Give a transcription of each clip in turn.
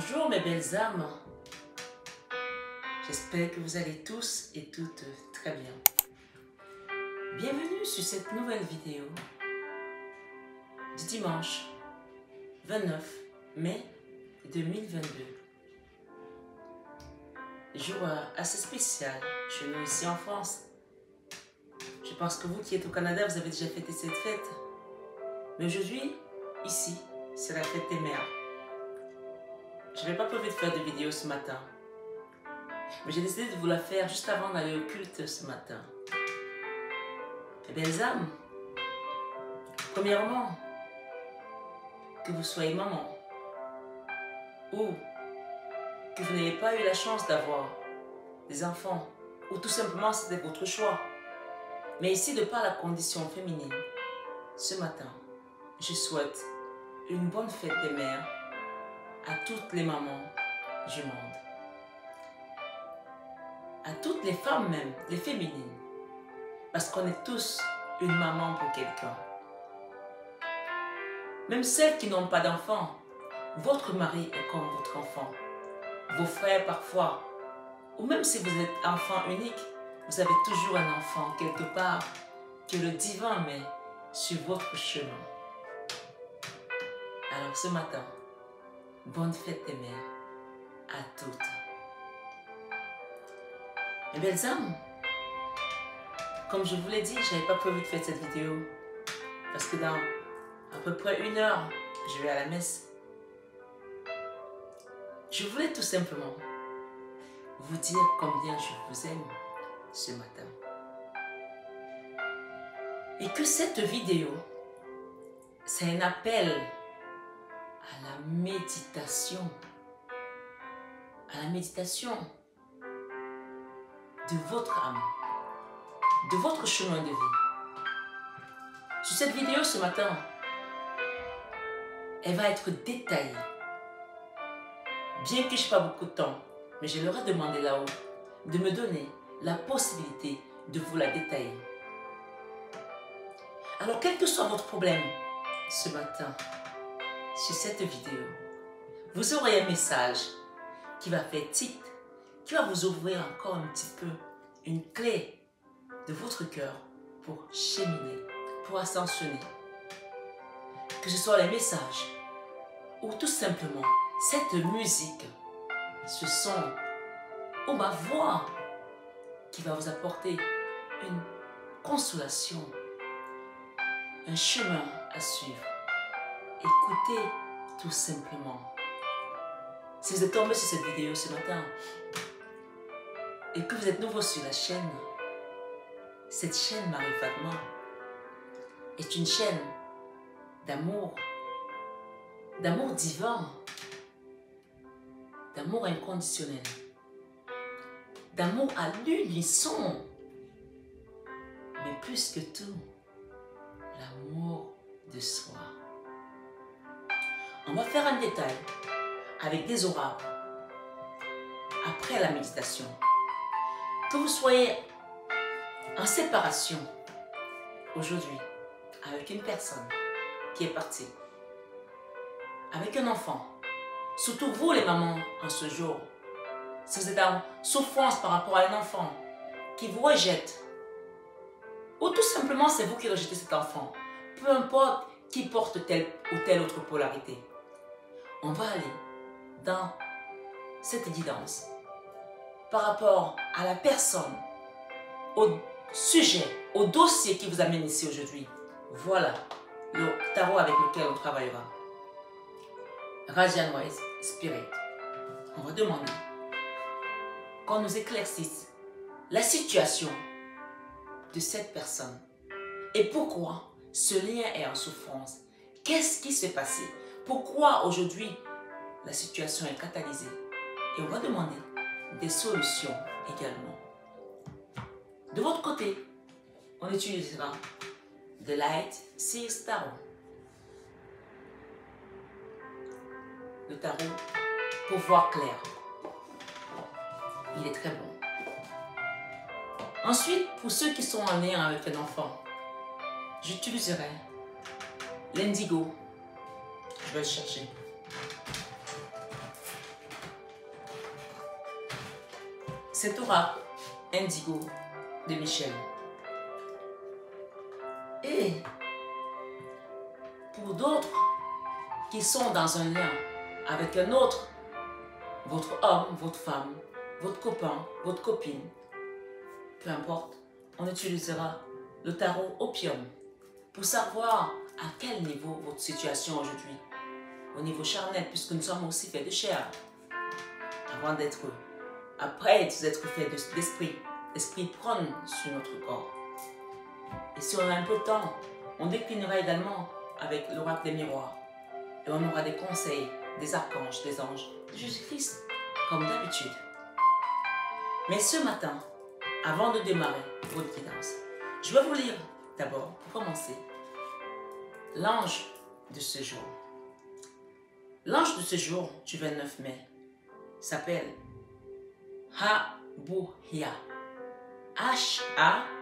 Bonjour mes belles âmes, j'espère que vous allez tous et toutes très bien. Bienvenue sur cette nouvelle vidéo du dimanche 29 mai 2022. Jour assez spécial chez nous ici en France. Je pense que vous qui êtes au Canada, vous avez déjà fêté cette fête. Mais aujourd'hui, ici, c'est la fête des mères. Je n'avais pas prévu de faire de vidéo ce matin. Mais j'ai décidé de vous la faire juste avant d'aller au culte ce matin. Eh bien, les âmes, premièrement, que vous soyez maman ou que vous n'ayez pas eu la chance d'avoir des enfants ou tout simplement c'était votre choix. Mais ici, de par la condition féminine, ce matin, je souhaite une bonne fête des mères à toutes les mamans du monde. À toutes les femmes même, les féminines. Parce qu'on est tous une maman pour quelqu'un. Même celles qui n'ont pas d'enfants, votre mari est comme votre enfant. Vos frères parfois, ou même si vous êtes enfant unique, vous avez toujours un enfant quelque part que le divin met sur votre chemin. Alors ce matin, bonne fête des mères à toutes. Mes belles âmes, comme je vous l'ai dit, je n'avais pas prévu de faire cette vidéo parce que dans à peu près 1 heure, je vais à la messe. Je voulais tout simplement vous dire combien je vous aime ce matin. Et que cette vidéo, c'est un appel à la méditation. À la méditation de votre âme, de votre chemin de vie. Sur cette vidéo ce matin, elle va être détaillée. Bien que je n'ai pas beaucoup de temps, mais je leur ai demandé là-haut de me donner la possibilité de vous la détailler. Alors, quel que soit votre problème ce matin, sur cette vidéo, vous aurez un message qui va faire tic, qui va vous ouvrir encore un petit peu une clé de votre cœur pour cheminer, pour ascensionner. Que ce soit les messages ou tout simplement cette musique, ce son ou ma voix qui va vous apporter une consolation, un chemin à suivre. Écoutez tout simplement. Si vous êtes tombé sur cette vidéo ce matin et que vous êtes nouveau sur la chaîne, cette chaîne Marie Fatma est une chaîne d'amour divin, d'amour inconditionnel, d'amour à l'unisson, mais plus que tout, l'amour de soi. On va faire un détail avec des oracles après la méditation. Que vous soyez en séparation aujourd'hui avec une personne qui est partie, avec un enfant, surtout vous les mamans en ce jour, si vous êtes en souffrance par rapport à un enfant qui vous rejette, ou tout simplement c'est vous qui rejetez cet enfant, peu importe qui porte telle ou telle autre polarité, on va aller dans cette guidance par rapport à la personne, au sujet, au dossier qui vous amène ici aujourd'hui. Voilà le tarot avec lequel on travaillera. Radiant Wise Spirit. On va demander qu'on nous éclaircisse la situation de cette personne et pourquoi ce lien est en souffrance. Qu'est-ce qui s'est passé? Pourquoi aujourd'hui la situation est catalysée? Et on va demander des solutions également. De votre côté, on utilisera The Light Seers Tarot. Le tarot pour voir clair. Il est très bon. Ensuite, pour ceux qui sont en lien avec un enfant, j'utiliserai l'indigo. Je vais le chercher. cet oracle indigo de Michel. Et pour d'autres qui sont dans un lien avec un autre, votre homme, votre femme, votre copain, votre copine, peu importe, on utilisera le tarot opium pour savoir à quel niveau votre situation aujourd'hui. Au niveau charnel, puisque nous sommes aussi faits de chair, avant d'être, après d'être faits d'esprit. L'esprit prône sur notre corps. Et si on a un peu de temps, on déclinera également avec l'oracle des miroirs. Et on aura des conseils des archanges, des anges, de Jésus-Christ, comme d'habitude. Mais ce matin, avant de démarrer votre guidance, je vais vous lire d'abord, pour commencer, l'ange de ce jour. L'ange de ce jour, du 29 mai, s'appelle Habuhia. H-A-B-U-H-I-A-H.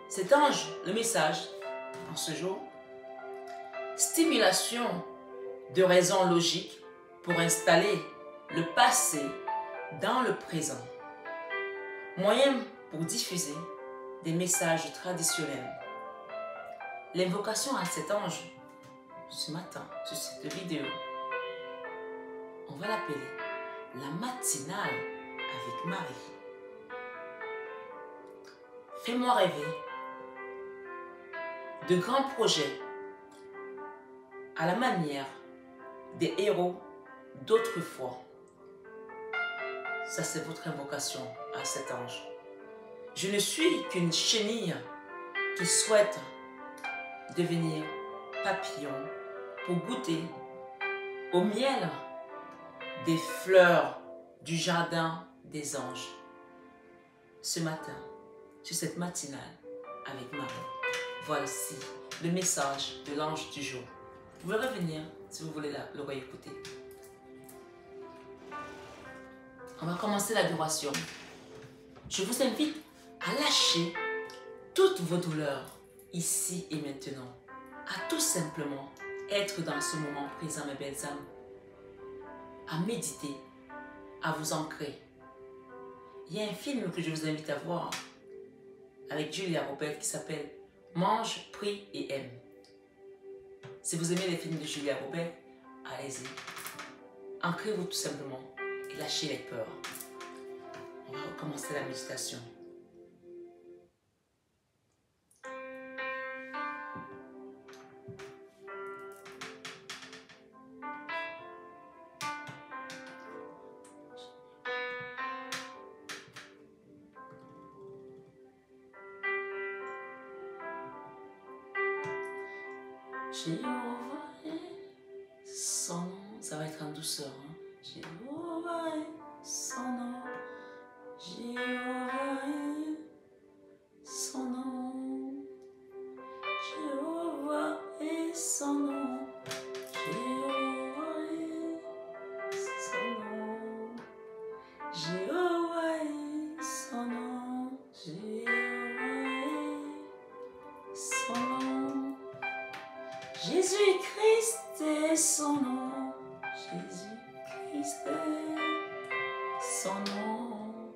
Cet ange, le message en ce jour, stimulation de raisons logiques pour installer le passé dans le présent. Moyen pour diffuser des messages traditionnels. L'invocation à cet ange, ce matin, sur cette vidéo, on va l'appeler la matinale avec Marie. Fais-moi rêver de grands projets à la manière des héros d'autrefois. Ça, c'est votre invocation à cet ange. Je ne suis qu'une chenille qui souhaite devenir papillon pour goûter au miel des fleurs du jardin des anges. Ce matin, sur cette matinale avec Marie, voici le message de l'ange du jour. Vous pouvez revenir si vous voulez le réécouter. On va commencer l'adoration. Je vous invite à lâcher toutes vos douleurs ici et maintenant, à tout simplement être dans ce moment présent, mes belles âmes, à méditer, à vous ancrer. Il y a un film que je vous invite à voir avec Julia Roberts qui s'appelle Mange, prie et aime. Si vous aimez les films de Julia Roberts, allez-y. Ancrez-vous tout simplement et lâchez les peurs. On va recommencer la méditation. Jéhovah est son nom, ça va être en douceur. Hein? Jéhovah est son nom, Jéhovah est son nom, Jéhovah est son nom, Jéhovah est son nom, Jéhovah est son nom, Jéhovah est son nom. Jésus-Christ est son nom, Jésus-Christ est son nom,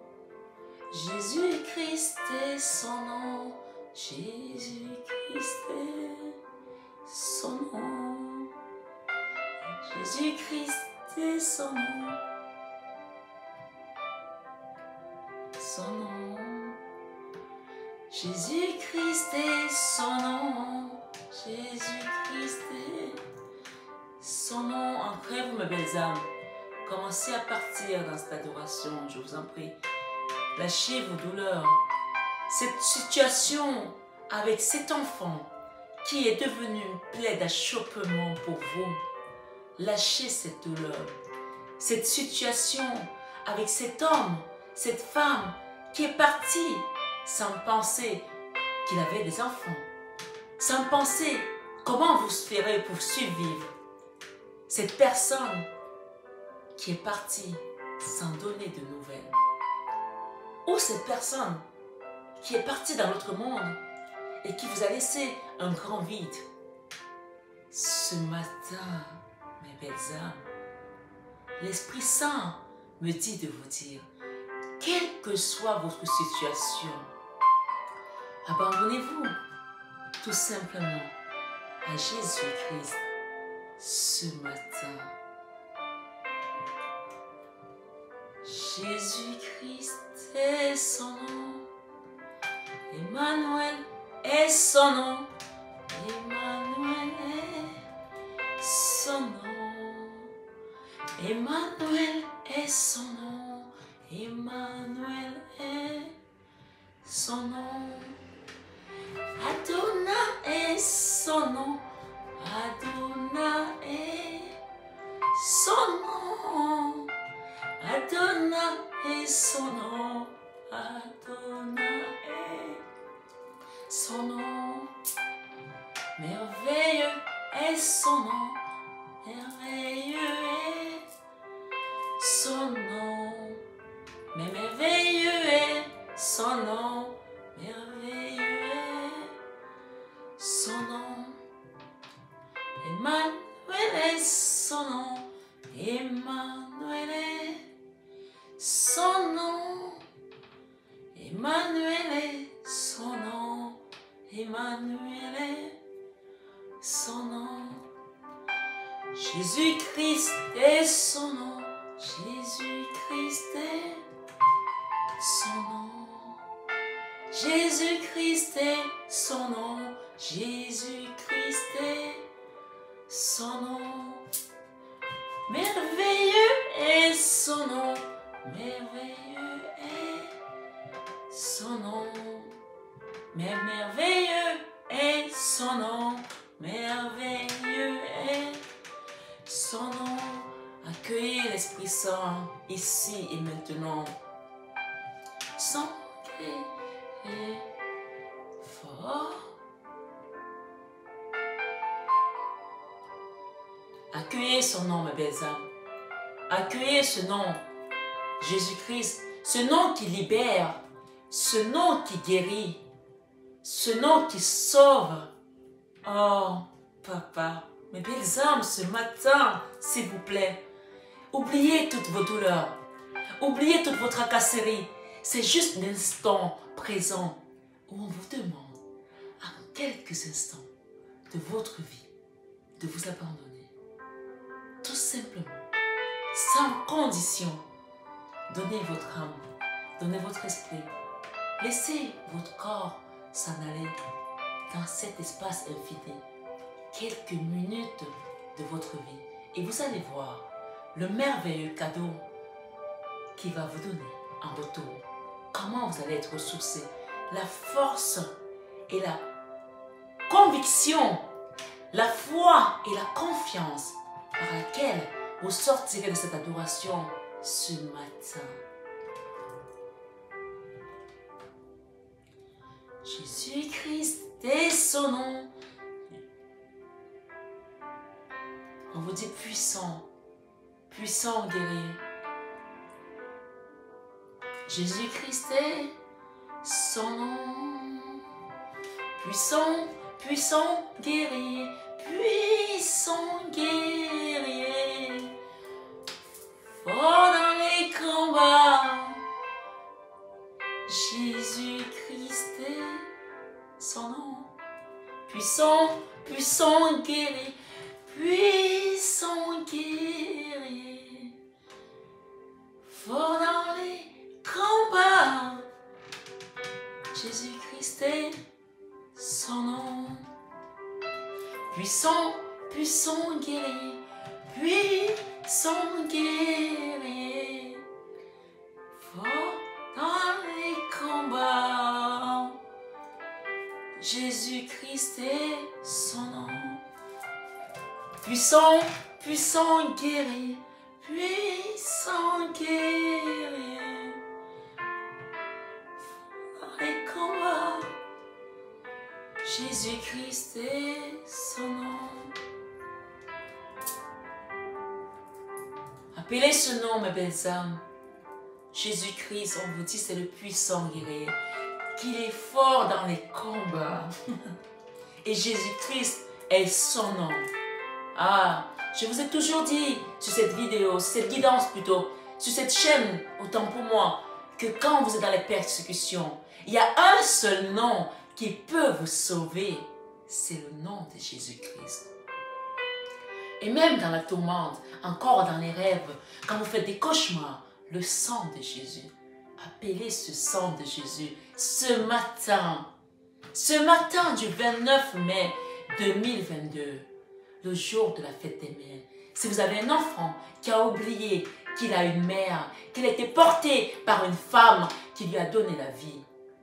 Jésus-Christ est son nom, Jésus-Christ est son nom, Jésus-Christ est son nom, son nom, Jésus-Christ est son nom. Jésus-Christ est son nom. Ancrez-vous, mes belles âmes. Commencez à partir dans cette adoration, je vous en prie. Lâchez vos douleurs. Cette situation avec cet enfant qui est devenu une plaie d'achoppement pour vous. Lâchez cette douleur. Cette situation avec cet homme, cette femme qui est parti sans penser qu'il avait des enfants. Sans penser comment vous ferez pour survivre. Cette personne qui est partie sans donner de nouvelles. Ou cette personne qui est partie dans l'autre monde et qui vous a laissé un grand vide. Ce matin, mes belles âmes, l'Esprit Saint me dit de vous dire, quelle que soit votre situation, abandonnez-vous tout simplement à Jésus-Christ ce matin. Jésus-Christ est son nom, Emmanuel est son nom, Emmanuel est son nom, Emmanuel est son nom, Emmanuel est son nom, Adonai est son nom, Adonai est son nom, Adonai est son nom, Adonai est son nom, merveilleux est son nom, merveilleux est son nom, mais merveilleux est son nom, merveilleux est son nom, Emmanuel est son nom, Emmanuel est son nom, Emmanuel est son nom, Emmanuel est son nom, Jésus-Christ est son nom, Jésus-Christ est son nom, Jésus-Christ est son nom, Jésus-Christ est son nom, merveilleux est son nom, merveilleux est son nom, mais merveilleux est son nom, merveilleux est son nom. Accueillez l'Esprit Saint ici et maintenant. Sans et fort. Accueillez son nom, mes belles âmes. Accueillez ce nom, Jésus-Christ, ce nom qui libère, ce nom qui guérit, ce nom qui sauve. Oh, Papa, mes belles âmes, ce matin, s'il vous plaît, oubliez toutes vos douleurs, oubliez toute votre tracasserie. C'est juste l'instant présent où on vous demande, à quelques instants de votre vie, de vous abandonner. Tout simplement, sans condition, donnez votre âme, donnez votre esprit. Laissez votre corps s'en aller dans cet espace infini, quelques minutes de votre vie. Et vous allez voir le merveilleux cadeau qu'il va vous donner en retour. Comment vous allez être ressourcé, la force et la conviction, la foi et la confiance par laquelle vous sortirez de cette adoration ce matin. Jésus-Christ est son nom. On vous dit puissant, puissant guerrier. Jésus-Christ est son nom. Puissant, puissant guerrier, puissant guerrier. Fort dans les combats. Jésus-Christ est son nom. Puissant, puissant guerrier, puissant guerrier. Fort dans les combats. Jésus-Christ est son nom. Puissant, puissant guerrier, puissant guerrier. Fort dans les combats. Jésus-Christ est son nom. Puissant, puissant guerrier, puissant guerrier. Fort dans les combats. Jésus-Christ est son nom. Appelez ce nom, mes belles âmes. Jésus-Christ, on vous dit, c'est le puissant guerrier, qu'il est fort dans les combats. Et Jésus-Christ est son nom. Ah, Je vous ai toujours dit sur cette vidéo, sur cette guidance plutôt, sur cette chaîne, autant pour moi, que quand vous êtes dans les persécutions, il y a un seul nom qui peut vous sauver. C'est le nom de Jésus-Christ. Et même dans la tourmente, encore dans les rêves, quand vous faites des cauchemars, le sang de Jésus. Appelez ce sang de Jésus ce matin du 29 mai 2022, le jour de la fête des mères. Si vous avez un enfant qui a oublié qu'il a une mère, qu'il a été porté par une femme qui lui a donné la vie,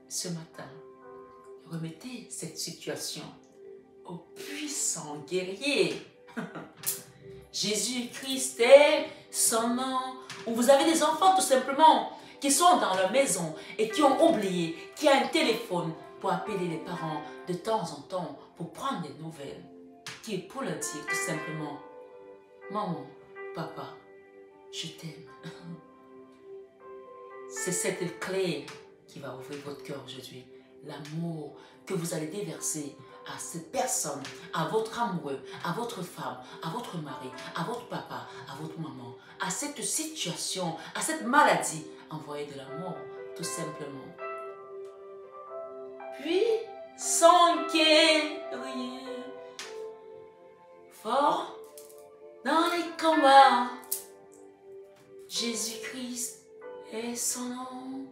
ce matin, remettez cette situation au puissant guerrier. Jésus-Christ est son nom. Ou vous avez des enfants tout simplement qui sont dans leur maison et qui ont oublié qu'il y a un téléphone pour appeler les parents de temps en temps pour prendre des nouvelles. Qui est pour leur dire tout simplement, maman, papa, je t'aime. C'est cette clé qui va ouvrir votre cœur aujourd'hui. L'amour que vous allez déverser à cette personne, à votre amoureux, à votre femme, à votre mari, à votre papa, à votre maman, à cette situation, à cette maladie. Envoyez de l'amour, tout simplement. Puis, sans guerrier, fort dans les combats, Jésus-Christ est son nom.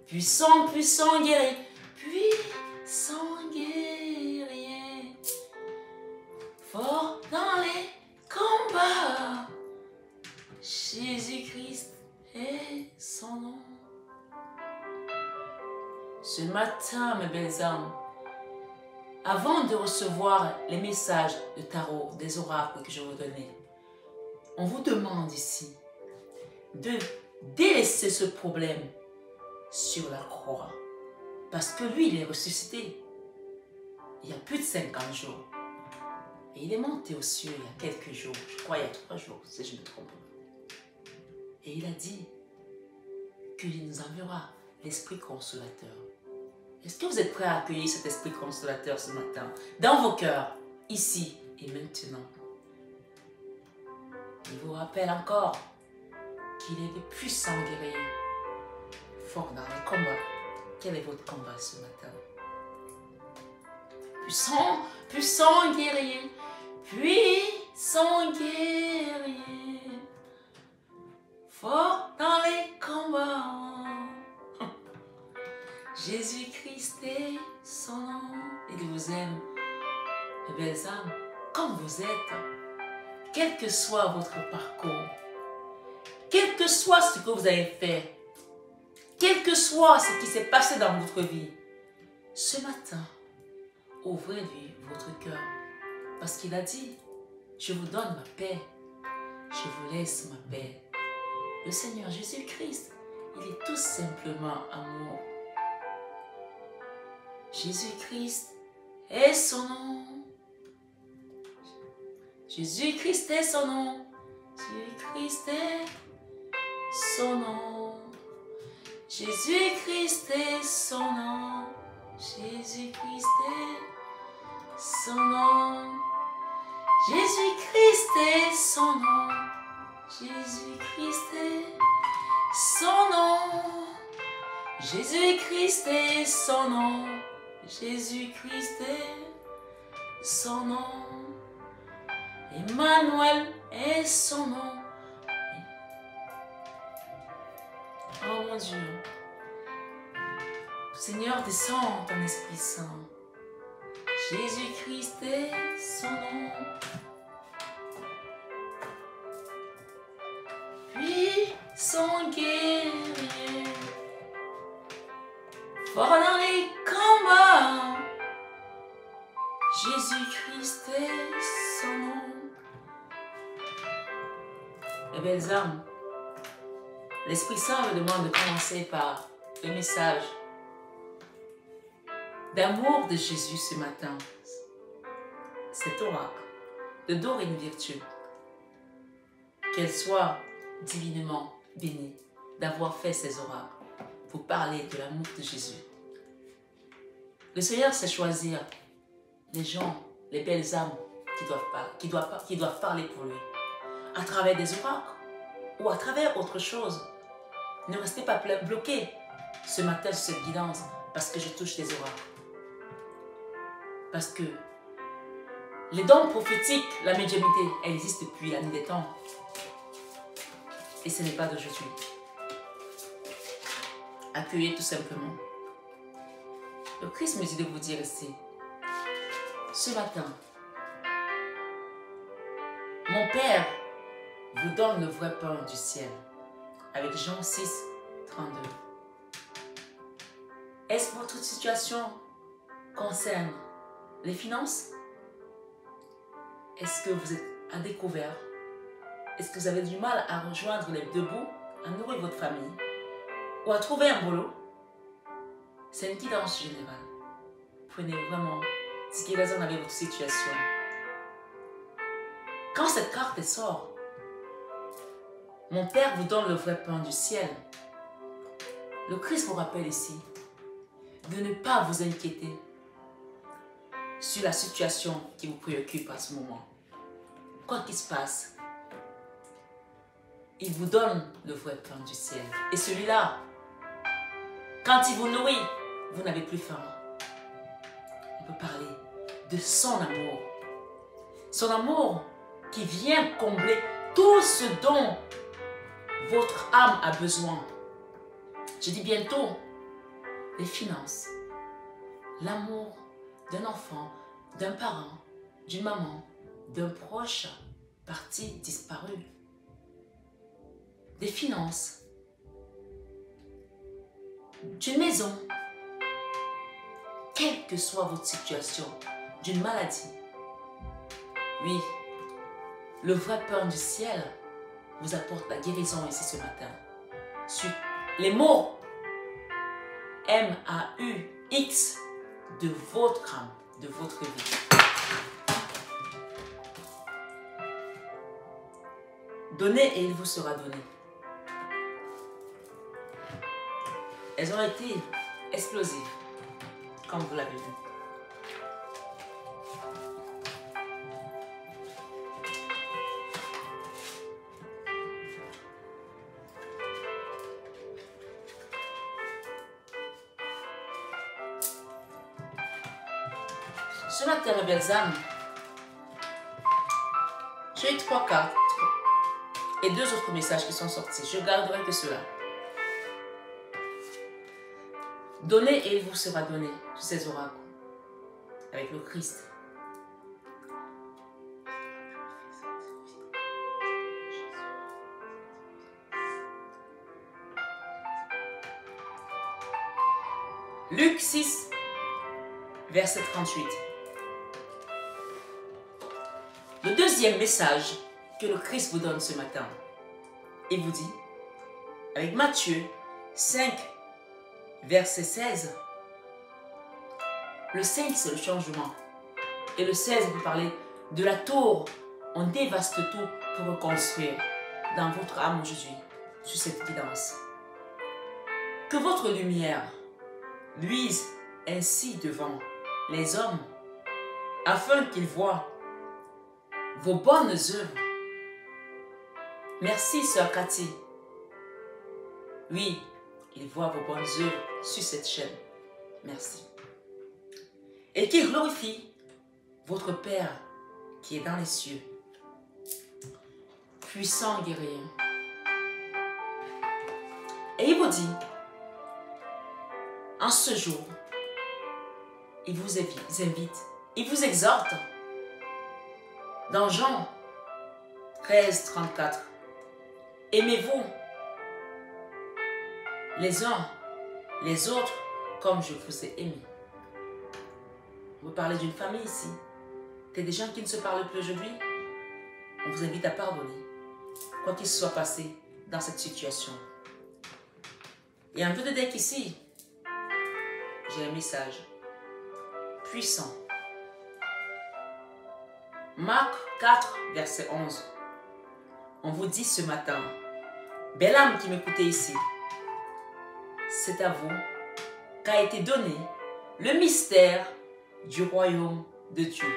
Puissant, puissant guerrier, puissant guerrier, fort dans les combats, Jésus-Christ est son nom. Ce matin, mes belles âmes, avant de recevoir les messages de tarot, des oracles que je vous donnais, on vous demande ici de délaisser ce problème sur la croix. Parce que lui, il est ressuscité il y a plus de 50 jours. Et il est monté aux cieux il y a quelques jours, je crois il y a 3 jours, si je ne me trompe pas. Et il a dit qu'il nous enverra l'Esprit Consolateur. Est-ce que vous êtes prêts à accueillir cet Esprit Consolateur ce matin, dans vos cœurs, ici et maintenant? Il vous rappelle encore qu'il est le puissant guerrier, fort dans les combats. Quel est votre combat ce matin? Puissant, puissant guerrier, puissant guerrier, fort dans les combats. Jésus-Christ est son nom. Il vous aime, mes belles âmes, comme vous êtes. Quel que soit votre parcours, quel que soit ce que vous avez fait, quel que soit ce qui s'est passé dans votre vie, ce matin, ouvrez-lui votre cœur. Parce qu'il a dit, je vous donne ma paix, je vous laisse ma paix. Le Seigneur Jésus-Christ, il est tout simplement amour. Jésus-Christ est son nom. Jésus-Christ est son nom. Jésus-Christ est son nom. Jésus-Christ est son nom. Jésus-Christ est son nom. Jésus-Christ est son nom. Jésus-Christ est son nom. Jésus-Christ est son nom. Jésus-Christ est son nom. Emmanuel est son nom. Oh mon Dieu. Seigneur, descends ton Esprit Saint. Jésus-Christ est son nom. Puis son guerrier, fort dans les combats, Jésus-Christ est son nom. Mes belles âmes, l'Esprit Saint me demande de commencer par le message d'amour de Jésus ce matin. Cet oracle de Dorine Virtue, qu'elle soit divinement bénie d'avoir fait ces oracles pour parler de l'amour de Jésus. Le Seigneur sait choisir les gens, les belles âmes qui doivent parler pour lui. À travers des oracles ou à travers autre chose. Ne restez pas bloqués ce matin sur cette guidance parce que je touche des oracles. Parce que les dons prophétiques, la médiumnité, elle existe depuis la nuit des temps. Et ce n'est pas d'aujourd'hui. Accueillez tout simplement. Le Christ me dit de vous dire ici, ce matin, mon Père vous donne le vrai pain du ciel. Avec Jean 6, 32. Est-ce que votre situation concerne les finances? Est-ce que vous êtes à découvert? Est-ce que vous avez du mal à rejoindre les deux bouts, à nourrir votre famille ou à trouver un boulot? C'est une guidance générale. Prenez vraiment ce qui résonne avec votre situation. Quand cette carte sort, mon Père vous donne le vrai pain du ciel. Le Christ vous rappelle ici de ne pas vous inquiéter sur la situation qui vous préoccupe à ce moment. Quoi qu'il se passe, il vous donne le vrai pain du ciel. Et celui-là, quand il vous nourrit, vous n'avez plus faim. Il peut parler de son amour. Son amour qui vient combler tout ce dont votre âme a besoin. Je dis bientôt, les finances, l'amour d'un enfant, d'un parent, d'une maman, d'un proche parti, disparu. Des finances, d'une maison, quelle que soit votre situation, d'une maladie. Oui, le vrai pain du ciel vous apporte la guérison ici ce matin. Sur les mots M-A-U-X de votre âme, de votre vie. Donnez et il vous sera donné. Elles ont été explosives, comme vous l'avez vu. Ce matin, mes belles âmes, j'ai eu 3 cartes et 2 autres messages qui sont sortis. Je garderai que cela. Donnez et il vous sera donné, tous ces oracles, avec le Christ. Luc 6, verset 38. Le deuxième message que le Christ vous donne ce matin, il vous dit, avec Matthieu 5, verset 16, le 5 c'est le changement, et le 16 vous parlez de la tour, on dévaste tout pour reconstruire dans votre âme aujourd'hui, sur cette guidance. Que votre lumière luise ainsi devant les hommes, afin qu'ils voient vos bonnes œuvres. Merci, sœur Cathy. Oui, ils voient vos bonnes œuvres sur cette chaîne. Merci. Et qu'ils glorifient votre Père qui est dans les cieux. Puissant guerrier. Et il vous dit, en ce jour, il vous invite, il vous exhorte. Dans Jean 13, 34, aimez-vous les uns les autres comme je vous ai aimé. Vous parlez d'une famille ici. Il y a des gens qui ne se parlent plus aujourd'hui. On vous invite à pardonner, quoi qu'il se soit passé dans cette situation. Il y a un peu de deck ici. J'ai un message puissant. Marc 4, verset 11. On vous dit ce matin, belle âme qui m'écoutez ici, c'est à vous qu'a été donné le mystère du royaume de Dieu.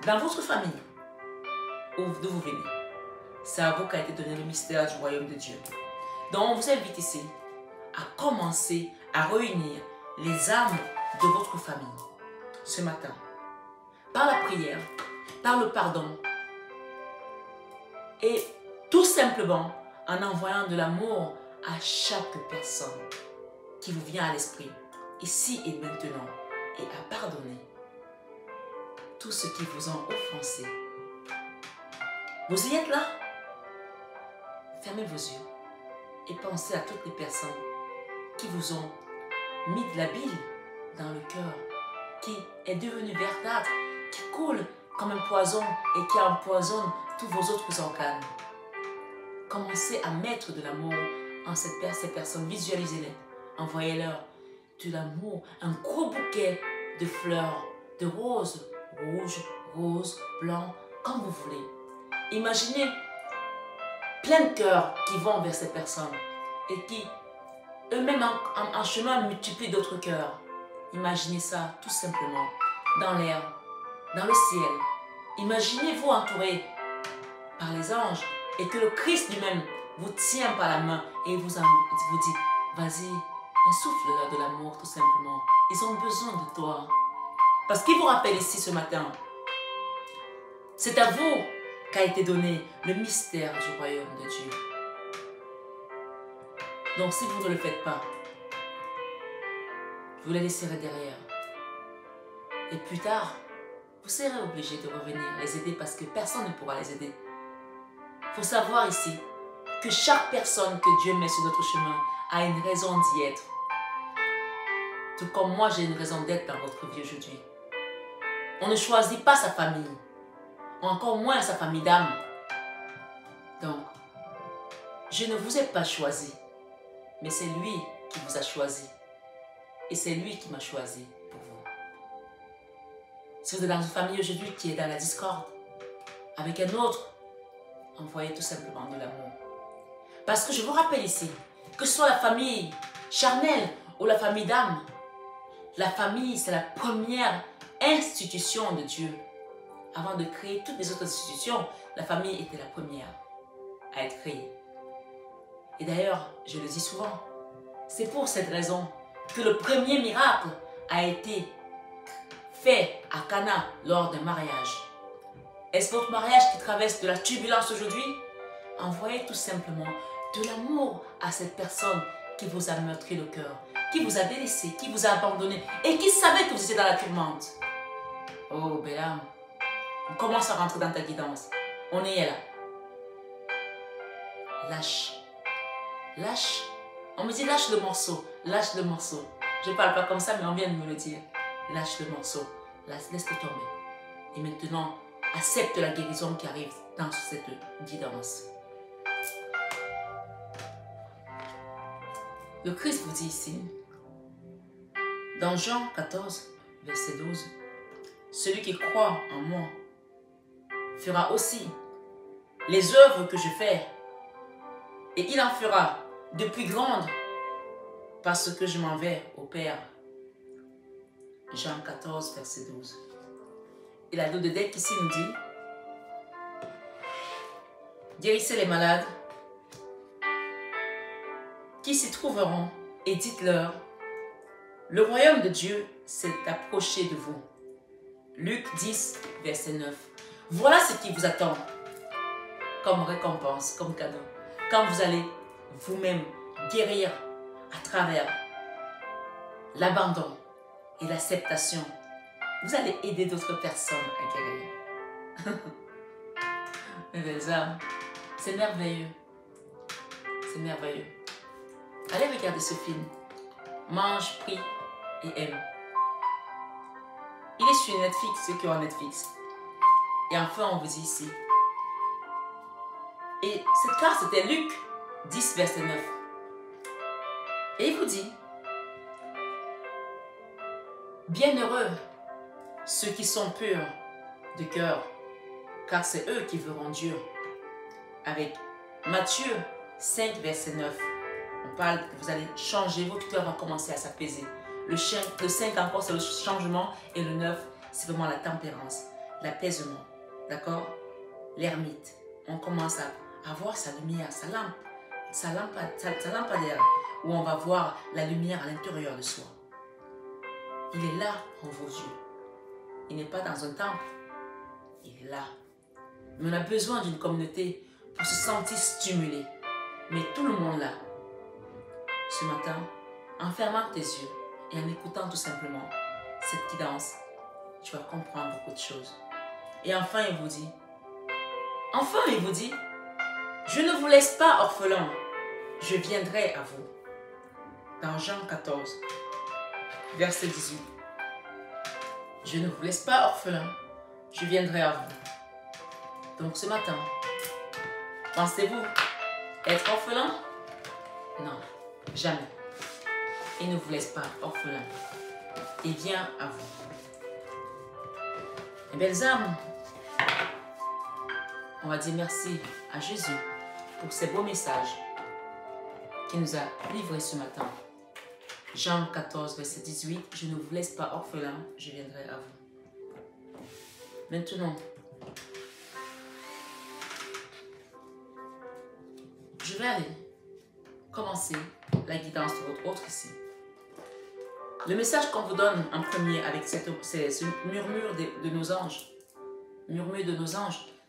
dans votre famille, d'où vous venez, c'est à vous qu'a été donné le mystère du royaume de Dieu. Donc on vous invite ici à commencer à réunir les âmes de votre famille ce matin. Par la prière, par le pardon et tout simplement en envoyant de l'amour à chaque personne qui vous vient à l'esprit, ici et maintenant, et à pardonner tous ceux qui vous ont offensé. Vous y êtes là? Fermez vos yeux et pensez à toutes les personnes qui vous ont mis de la bile dans le cœur, qui est devenue verdâtre, qui coule comme un poison et qui empoisonne tous vos autres organes. Commencez à mettre de l'amour en ces personnes, visualisez-les, envoyez-leur de l'amour, un gros bouquet de fleurs, de roses, rouges, roses, blancs, comme vous voulez. Imaginez plein de cœurs qui vont vers ces personnes et qui, eux-mêmes en chemin, multiplient d'autres cœurs. Imaginez ça tout simplement dans l'air, dans le ciel. Imaginez-vous entouré par les anges et que le Christ lui-même vous tient par la main et vous dit, vas-y, insouffle-leur de l'amour tout simplement. Ils ont besoin de toi. Parce qu'il vous rappelle ici ce matin, c'est à vous qu'a été donné le mystère du royaume de Dieu. Donc si vous ne le faites pas, vous les laisserez derrière. Et plus tard, vous serez obligé de revenir les aider parce que personne ne pourra les aider. Il faut savoir ici que chaque personne que Dieu met sur notre chemin a une raison d'y être. Tout comme moi, j'ai une raison d'être dans votre vie aujourd'hui. On ne choisit pas sa famille, encore moins sa famille d'âme. Donc, je ne vous ai pas choisi, mais c'est lui qui vous a choisi. Et c'est lui qui m'a choisi pour vous. Si vous êtes dans une famille aujourd'hui qui est dans la discorde, avec un autre, envoyez tout simplement de l'amour. Parce que je vous rappelle ici, que ce soit la famille charnelle ou la famille d'âme, la famille c'est la première institution de Dieu. Avant de créer toutes les autres institutions, la famille était la première à être créée. Et d'ailleurs, je le dis souvent, c'est pour cette raison que le premier miracle a été fait à Cana lors d'un mariage. Est-ce votre mariage qui traverse de la turbulence aujourd'hui? Envoyez tout simplement de l'amour à cette personne qui vous a meurtri le cœur, qui vous a délaissé, qui vous a abandonné et qui savait que vous étiez dans la tourmente. Oh, belle âme, on commence à rentrer dans ta guidance. On y est là. Lâche. Lâche. On me dit lâche le morceau. Lâche le morceau. Je ne parle pas comme ça, mais on vient de me le dire. Lâche le morceau. Laisse-le tomber. Et maintenant, accepte la guérison qui arrive dans cette guidance. Le Christ vous dit ici, dans Jean 14, verset 12, « Celui qui croit en moi fera aussi les œuvres que je fais, et il en fera de plus grandes parce que je m'en vais au Père. » Jean 14, verset 12. Et la Dodec ici nous dit, « Guérissez les malades qui s'y trouveront et dites-leur, le royaume de Dieu s'est approché de vous. » Luc 10, verset 9. Voilà ce qui vous attend comme récompense, comme cadeau. Quand vous allez vous-même guérir à travers l'abandon et l'acceptation, vous allez aider d'autres personnes à guérir. Mes belles âmes, c'est merveilleux. C'est merveilleux. Allez regarder ce film. Mange, prie et aime. Il est sur Netflix, ceux qui ont Netflix. Et enfin, on vous dit ici. Et cette carte, c'était Luc 10, verset 9. Et il vous dit, bienheureux ceux qui sont purs de cœur, car c'est eux qui verront Dieu. Avec Matthieu 5, verset 9. On parle que vous allez changer, votre cœur va commencer à s'apaiser. Le 5 encore, c'est le changement. Et le 9, c'est vraiment la tempérance. l'apaisement. D'accord? L'ermite. On commence à voir sa lumière, sa lampadaire, où on va voir la lumière à l'intérieur de soi. Il est là en vos yeux. Il n'est pas dans un temple. Il est là. Mais on a besoin d'une communauté pour se sentir stimulé. Mais tout le monde là, ce matin, en fermant tes yeux et en écoutant tout simplement cette guidance, tu vas comprendre beaucoup de choses. Et enfin, il vous dit, je ne vous laisse pas orphelins, je viendrai à vous. Dans Jean 14, verset 18. Je ne vous laisse pas orphelins, je viendrai à vous. Donc ce matin, pensez-vous être orphelin? Non, jamais. Il ne vous laisse pas orphelin. Il vient à vous. Mes belles âmes, on va dire merci à Jésus pour ces beaux messages qu'il nous a livrés ce matin. Jean 14, verset 18, je ne vous laisse pas orphelin, je viendrai à vous. Maintenant, je vais aller commencer la guidance de votre autre ici. Le message qu'on vous donne en premier avec ce murmure de nos anges,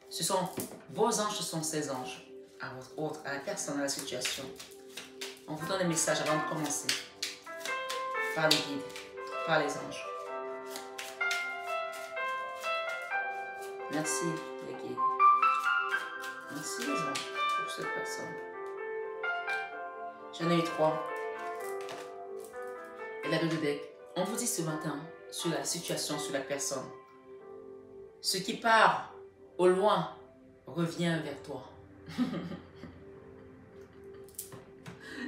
ce sont vos anges, ce sont ces anges, à votre autre, à la personne, à la situation. On vous donne un message avant de commencer, par les guides, par les anges. Merci les guides. Merci les anges pour cette personne. J'en ai eu 3. Et la 2 de deck. On vous dit ce matin sur la situation, sur la personne. Ce qui part au loin revient vers toi.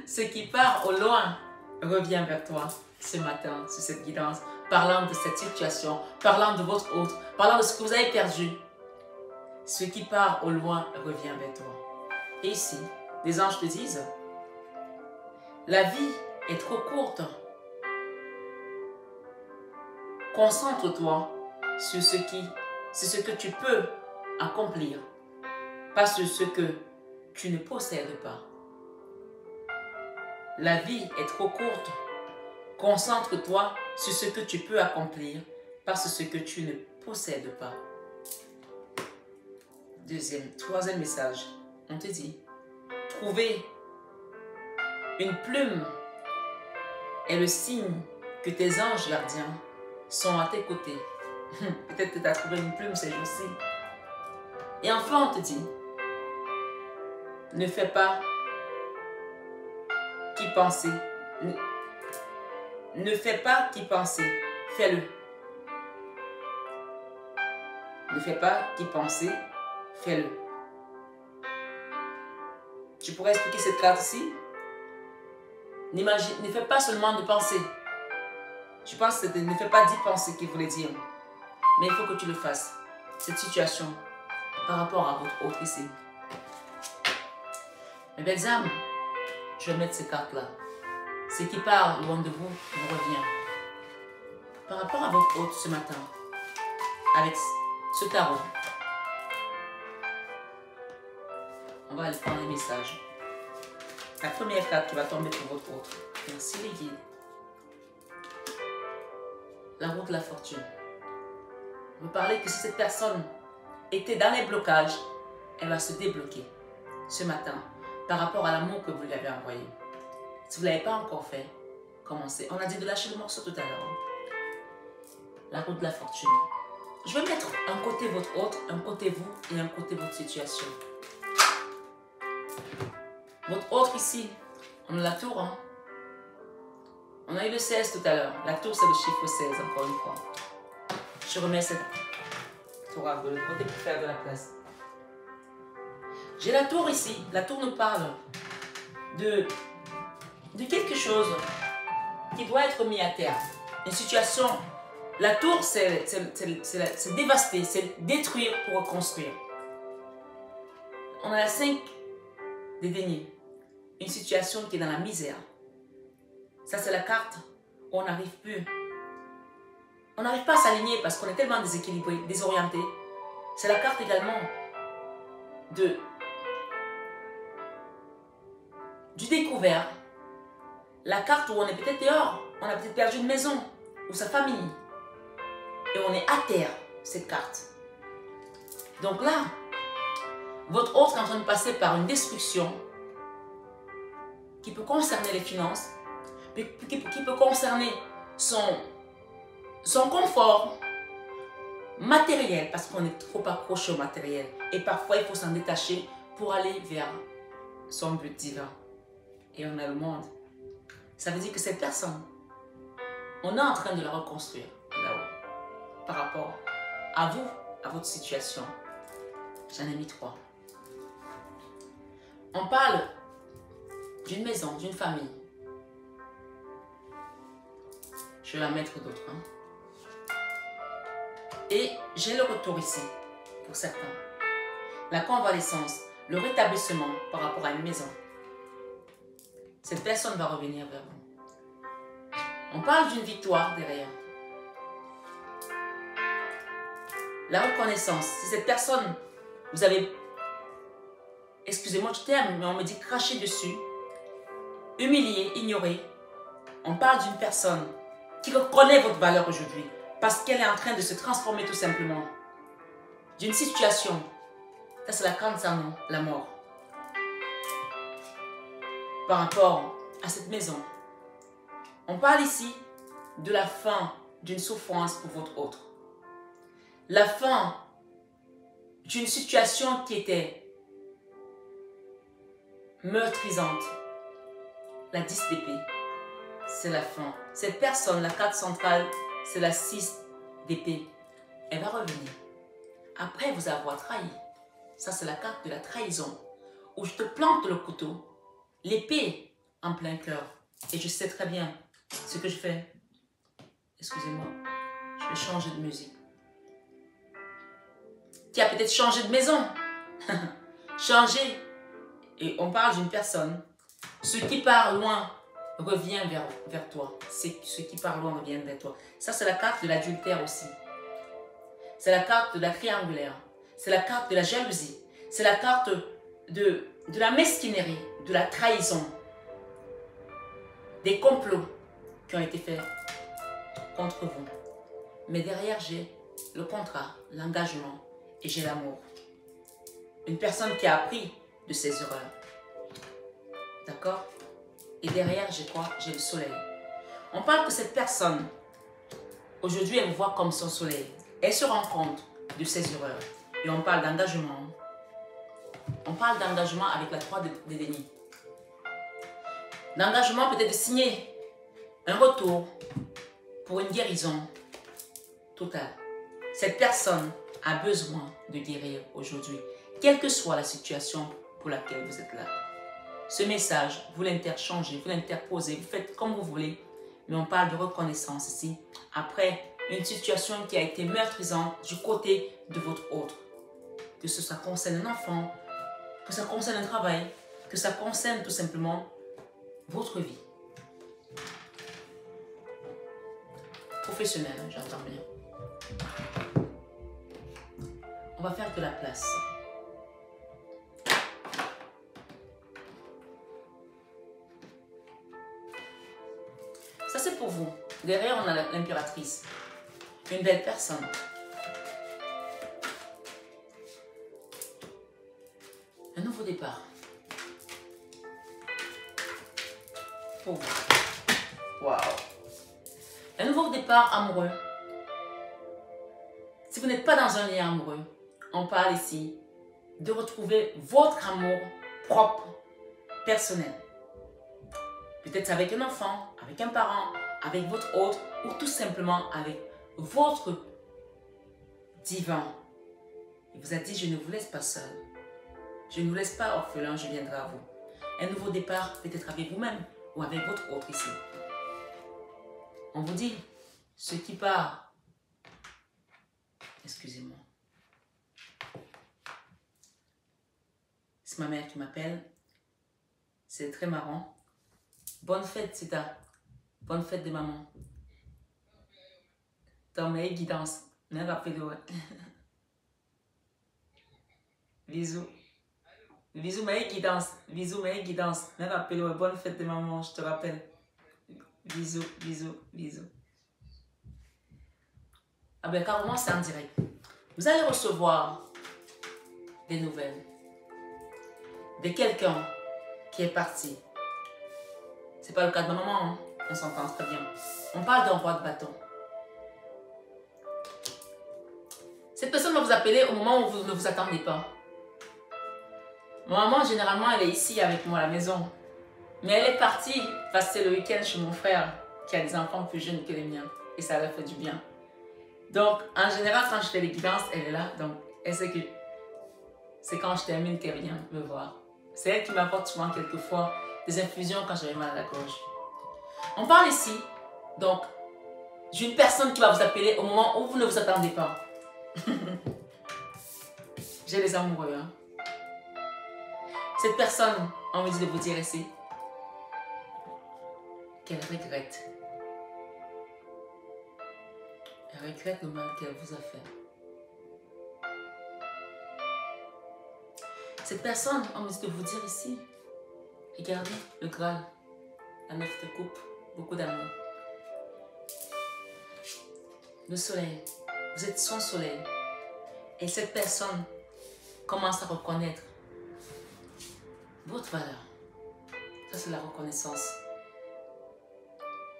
Ce qui part au loin revient vers toi ce matin, sur cette guidance, parlant de cette situation, parlant de votre autre, parlant de ce que vous avez perdu. Ce qui part au loin revient vers toi. Et ici, les anges te disent, la vie est trop courte. Concentre-toi sur ce que tu peux accomplir, pas sur ce que tu ne possèdes pas. La vie est trop courte. Concentre-toi sur ce que tu peux accomplir, pas sur ce que tu ne possèdes pas. Troisième message, on te dit, trouver une plume est le signe que tes anges gardiens sont à tes côtés. Peut-être que tu as trouvé une plume ces jours-ci. Et enfin, on te dit, ne fais pas qu'y penser. Ne fais pas qu'y penser. Fais-le. Ne fais pas qu'y penser. Fais-le. Tu pourrais expliquer cette carte ici? Ne fais pas seulement de penser. Je pense que ne fais pas d'y penser qu'il voulait dire. Mais il faut que tu le fasses. Cette situation par rapport à votre autre ici. Mes belles âmes, je vais mettre ces cartes-là. Ce qui part loin de vous revient. Par rapport à votre autre ce matin, avec ce tarot, on va aller prendre les messages. La première carte qui va tomber pour votre autre. Merci les guides. La roue de la fortune. Vous parlez que si cette personne était dans les blocages, elle va se débloquer ce matin par rapport à l'amour que vous lui avez envoyé. Si vous ne l'avez pas encore fait, commencez. On a dit de lâcher le morceau tout à l'heure. La roue de la fortune. Je vais mettre un côté votre autre, un côté vous et un côté votre situation. Votre autre ici, on a la tour. Hein? On a eu le 16 tout à l'heure. La tour, c'est le chiffre 16, encore une fois. Je remets cette tour de l'autre côté pour faire de la place. J'ai la tour ici. La tour nous parle de quelque chose qui doit être mis à terre. Une situation. La tour, c'est dévaster, c'est détruire pour reconstruire. On a la 5 des deniers. Une situation qui est dans la misère. Ça, c'est la carte où on n'arrive plus. on n'arrive pas à s'aligner parce qu'on est tellement déséquilibré, désorienté. C'est la carte également du découvert. La carte où on est peut-être dehors, on a peut-être perdu une maison ou sa famille. Et on est à terre, cette carte. Donc là, votre autre est en train de passer par une destruction qui peut concerner les finances, qui peut concerner son confort matériel, parce qu'on est trop accroché au matériel. Et parfois, il faut s'en détacher pour aller vers son but divin. Et on a le monde. Ça veut dire que cette personne, on est en train de la reconstruire là-haut par rapport à vous, à votre situation. J'en ai mis 3. On parle d'une maison, d'une famille. Je vais la mettre d'autres. Et j'ai le retour ici, pour certains. La convalescence, le rétablissement par rapport à une maison. Cette personne va revenir vers vous. On parle d'une victoire derrière. La reconnaissance. Si cette personne, vous avez, excusez-moi du terme, mais on me dit cracher dessus, humilier, ignorer. On parle d'une personne qui reconnaît votre valeur aujourd'hui parce qu'elle est en train de se transformer tout simplement d'une situation. Ça, c'est la carte sans nom, la mort. Par rapport à cette maison. On parle ici de la fin d'une souffrance pour votre autre. La fin d'une situation qui était meurtrisante. La 10 d'épée, c'est la fin. Cette personne, la carte centrale, c'est la 6 d'épée. Elle va revenir. Après vous avoir trahi. Ça, c'est la carte de la trahison. Où je te plante le couteau, l'épée en plein cœur. Et je sais très bien ce que je fais. Excusez-moi, je vais changer de musique. Qui a peut-être changé de maison. Changé. Et on parle d'une personne. Ce qui part loin revient vers toi. Ce qui part loin revient vers toi. Ça, c'est la carte de l'adultère aussi. C'est la carte de la triangulaire. C'est la carte de la jalousie. C'est la carte de la mesquinerie, de la trahison. Des complots qui ont été faits contre vous. Mais derrière, j'ai le contrat, l'engagement et j'ai l'amour. Une personne qui a appris de ses erreurs. D'accord? Et derrière, j'ai quoi? J'ai le soleil. On parle que cette personne, aujourd'hui, elle vous voit comme son soleil. Elle se rend compte de ses erreurs. Et on parle d'engagement. On parle d'engagement avec la 3 des deniers. D'engagement peut-être de signer un retour pour une guérison totale. Cette personne a besoin de guérir aujourd'hui, quelle que soit la situation pour laquelle vous êtes là. Ce message, vous l'interchangez, vous l'interposez, vous faites comme vous voulez, mais on parle de reconnaissance ici, après une situation qui a été meurtrisante du côté de votre autre. Que ça concerne un enfant, que ça concerne un travail, que ça concerne tout simplement votre vie. Professionnel, j'entends bien. On va faire de la place. Ça, c'est pour vous. Derrière, on a l'impératrice. Une belle personne. Un nouveau départ. Pour vous. Waouh. Un nouveau départ amoureux. Si vous n'êtes pas dans un lien amoureux, on parle ici de retrouver votre amour propre, personnel. Peut-être avec un enfant, avec un parent, avec votre autre ou tout simplement avec votre divin. Il vous a dit, je ne vous laisse pas seul. Je ne vous laisse pas orphelin, je viendrai à vous. Un nouveau départ peut-être avec vous-même ou avec votre autre ici. On vous dit, ce qui part, excusez-moi, c'est ma mère qui m'appelle, c'est très marrant. Bonne fête, Sita. Bonne fête de maman. Ton meilleure guidance. Mais rappelez-le. Bisous. Bisous, meilleure guidance. Bisous, meilleure guidance. Mais rappelez-le. Bonne fête de maman, je te rappelle. Bisous, bisous, bisous. Ah ben, carrément, c'est en direct. Vous allez recevoir des nouvelles de quelqu'un qui est parti. C'est pas le cas de ma maman, hein? On s'entend très bien. On parle d'un roi de bâton. Cette personne va vous appeler au moment où vous ne vous attendez pas. Ma maman, généralement, elle est ici avec moi à la maison. Mais elle est partie passer le week-end chez mon frère qui a des enfants plus jeunes que les miens. Et ça leur fait du bien. Donc, en général, quand je fais les guidances, elle est là. Donc, elle sait que c'est quand je termine qu'elle vient me voir. C'est elle qui m'apporte souvent quelquefois des infusions quand j'avais mal à la gorge. On parle ici, donc, d'une personne qui va vous appeler au moment où vous ne vous attendez pas. J'ai les amoureux. Hein? Cette personne a envie de vous dire ici qu'elle regrette. Elle regrette le mal qu'elle vous a fait. Cette personne a envie de vous dire ici, regardez le Graal, la 9 de coupe, beaucoup d'amour. Le soleil, vous êtes son soleil. Et cette personne commence à reconnaître votre valeur. Ça, c'est la reconnaissance.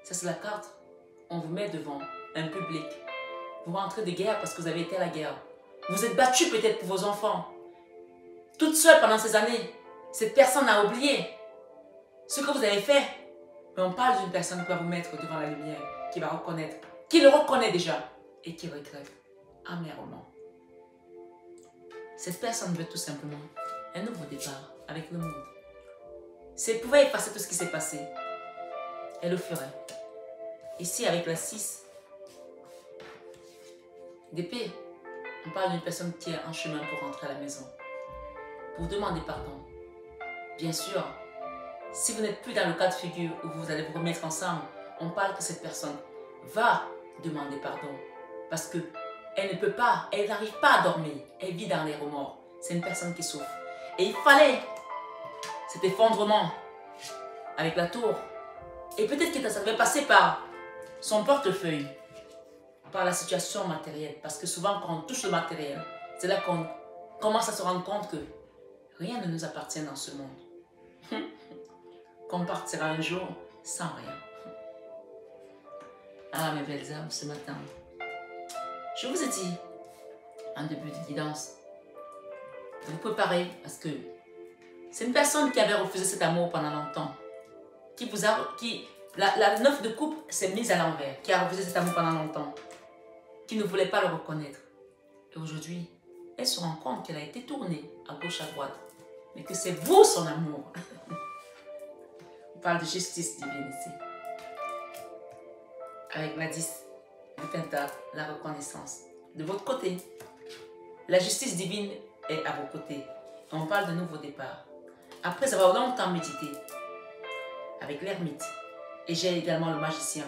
Ça, c'est la carte. On vous met devant un public. Vous rentrez de guerre parce que vous avez été à la guerre. Vous êtes battu peut-être pour vos enfants. Toute seule pendant ces années. Cette personne a oublié ce que vous avez fait. Mais on parle d'une personne qui va vous mettre devant la lumière, qui va reconnaître, qui le reconnaît déjà et qui regrette amèrement. Cette personne veut tout simplement un nouveau départ avec le monde. Si elle pouvait effacer tout ce qui s'est passé, elle le ferait. Ici, avec la 6 d'épée, on parle d'une personne qui est en chemin pour rentrer à la maison, pour demander pardon. Bien sûr, si vous n'êtes plus dans le cas de figure où vous allez vous remettre ensemble, on parle que cette personne va demander pardon. Parce que elle ne peut pas, elle n'arrive pas à dormir. Elle vit dans les remords. C'est une personne qui souffre. Et il fallait cet effondrement avec la tour. Et peut-être que ça devait passer par son portefeuille, par la situation matérielle. Parce que souvent, quand on touche le matériel, c'est là qu'on commence à se rendre compte que rien ne nous appartient dans ce monde. Qu'on partira un jour sans rien. Ah, mes belles âmes, ce matin, je vous ai dit, en début de guidance, de vous préparer parce que c'est une personne qui avait refusé cet amour pendant longtemps. La 9 de coupe s'est mise à l'envers, qui a refusé cet amour pendant longtemps, qui ne voulait pas le reconnaître. Et aujourd'hui, elle se rend compte qu'elle a été tournée à gauche, à droite, mais que c'est vous son amour. On parle de justice divine ici. Avec la 10, le pentacle, la reconnaissance. De votre côté, la justice divine est à vos côtés. On parle de nouveau départ. Après avoir longtemps médité, avec l'ermite, et j'ai également le magicien,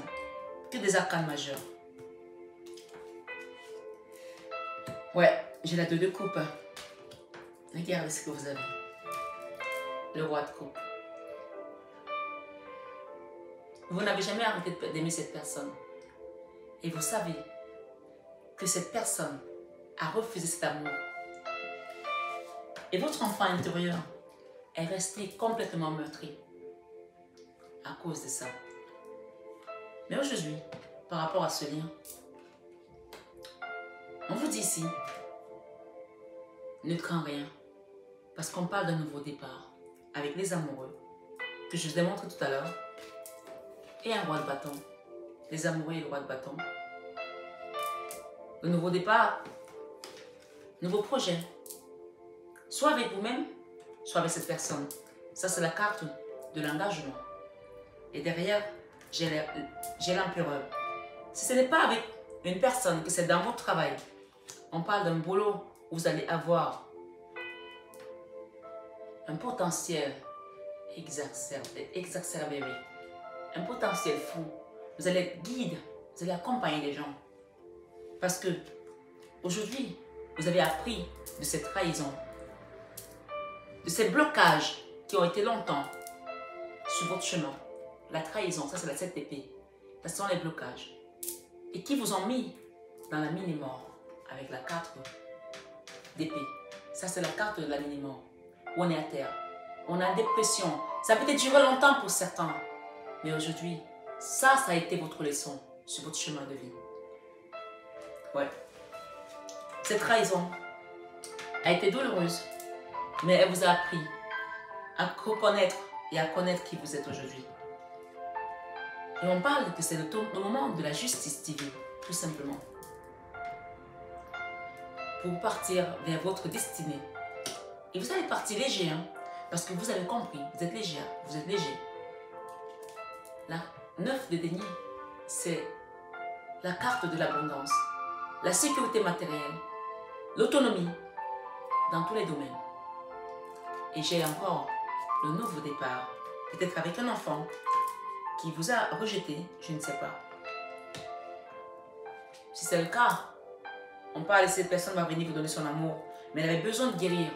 que des arcanes majeurs. Ouais, j'ai la 2 de coupe. Regardez ce que vous avez. Le roi de coupe. Vous n'avez jamais arrêté d'aimer cette personne. Et vous savez que cette personne a refusé cet amour. Et votre enfant intérieur est resté complètement meurtri à cause de ça. Mais aujourd'hui, par rapport à ce lien, on vous dit ici, ne crains rien, parce qu'on parle d'un nouveau départ avec les amoureux, que je vous ai montré tout à l'heure, et un roi de bâton, les amoureux et le roi de bâton. Le nouveau départ, nouveau projet, soit avec vous-même, soit avec cette personne. Ça, c'est la carte de l'engagement. Et derrière, j'ai l'empereur. Si ce n'est pas avec une personne, que c'est dans votre travail, on parle d'un boulot où vous allez avoir un potentiel exacerbé, oui. Un potentiel fou. Vous allez être guide, vous allez accompagner les gens. Parce que aujourd'hui, vous avez appris de cette trahison, de ces blocages qui ont été longtemps sur votre chemin. La trahison, ça c'est la 7 épée. Ce sont les blocages. Et qui vous ont mis dans la mini-mort avec la 4 d'épée. Ça c'est la carte de la mini-mort. Où on est à terre. On est en dépression. Ça peut durer longtemps pour certains. Mais aujourd'hui, ça a été votre leçon sur votre chemin de vie. Ouais. Cette trahison a été douloureuse, mais elle vous a appris à reconnaître et à connaître qui vous êtes aujourd'hui. Et on parle que c'est le moment de la justice divine, tout simplement. Pour partir vers votre destinée. Et vous allez partir léger, hein, parce que vous avez compris, vous êtes légère, vous êtes léger. La 9 de denier, c'est la carte de l'abondance, la sécurité matérielle, l'autonomie dans tous les domaines. Et j'ai encore le nouveau départ, peut-être avec un enfant qui vous a rejeté, je ne sais pas. Si c'est le cas, on parle de cette personne va venir vous donner son amour, mais elle avait besoin de guérir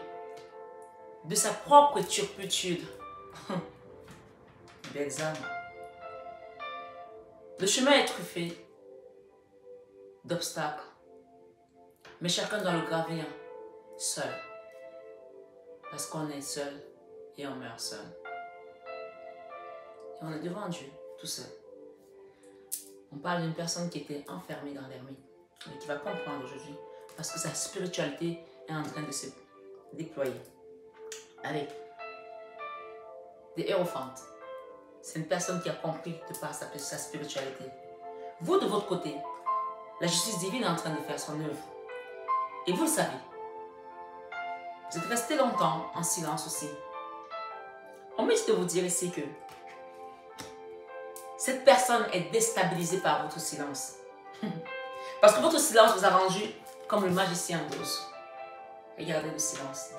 de sa propre turpitude. Belles âmes. Le chemin est truffé d'obstacles, mais chacun doit le gravir seul, parce qu'on est seul et on meurt seul. Et on est devant Dieu, tout seul. On parle d'une personne qui était enfermée dans l'ermite, mais qui va comprendre aujourd'hui, parce que sa spiritualité est en train de se déployer avec des hérophantes. C'est une personne qui a compris de par sa spiritualité. Vous, de votre côté, la justice divine est en train de faire son œuvre. Et vous le savez. Vous êtes resté longtemps en silence aussi. On me dit de vous dire ici que cette personne est déstabilisée par votre silence. Parce que votre silence vous a rendu comme le magicien d'Oz. Regardez le silence.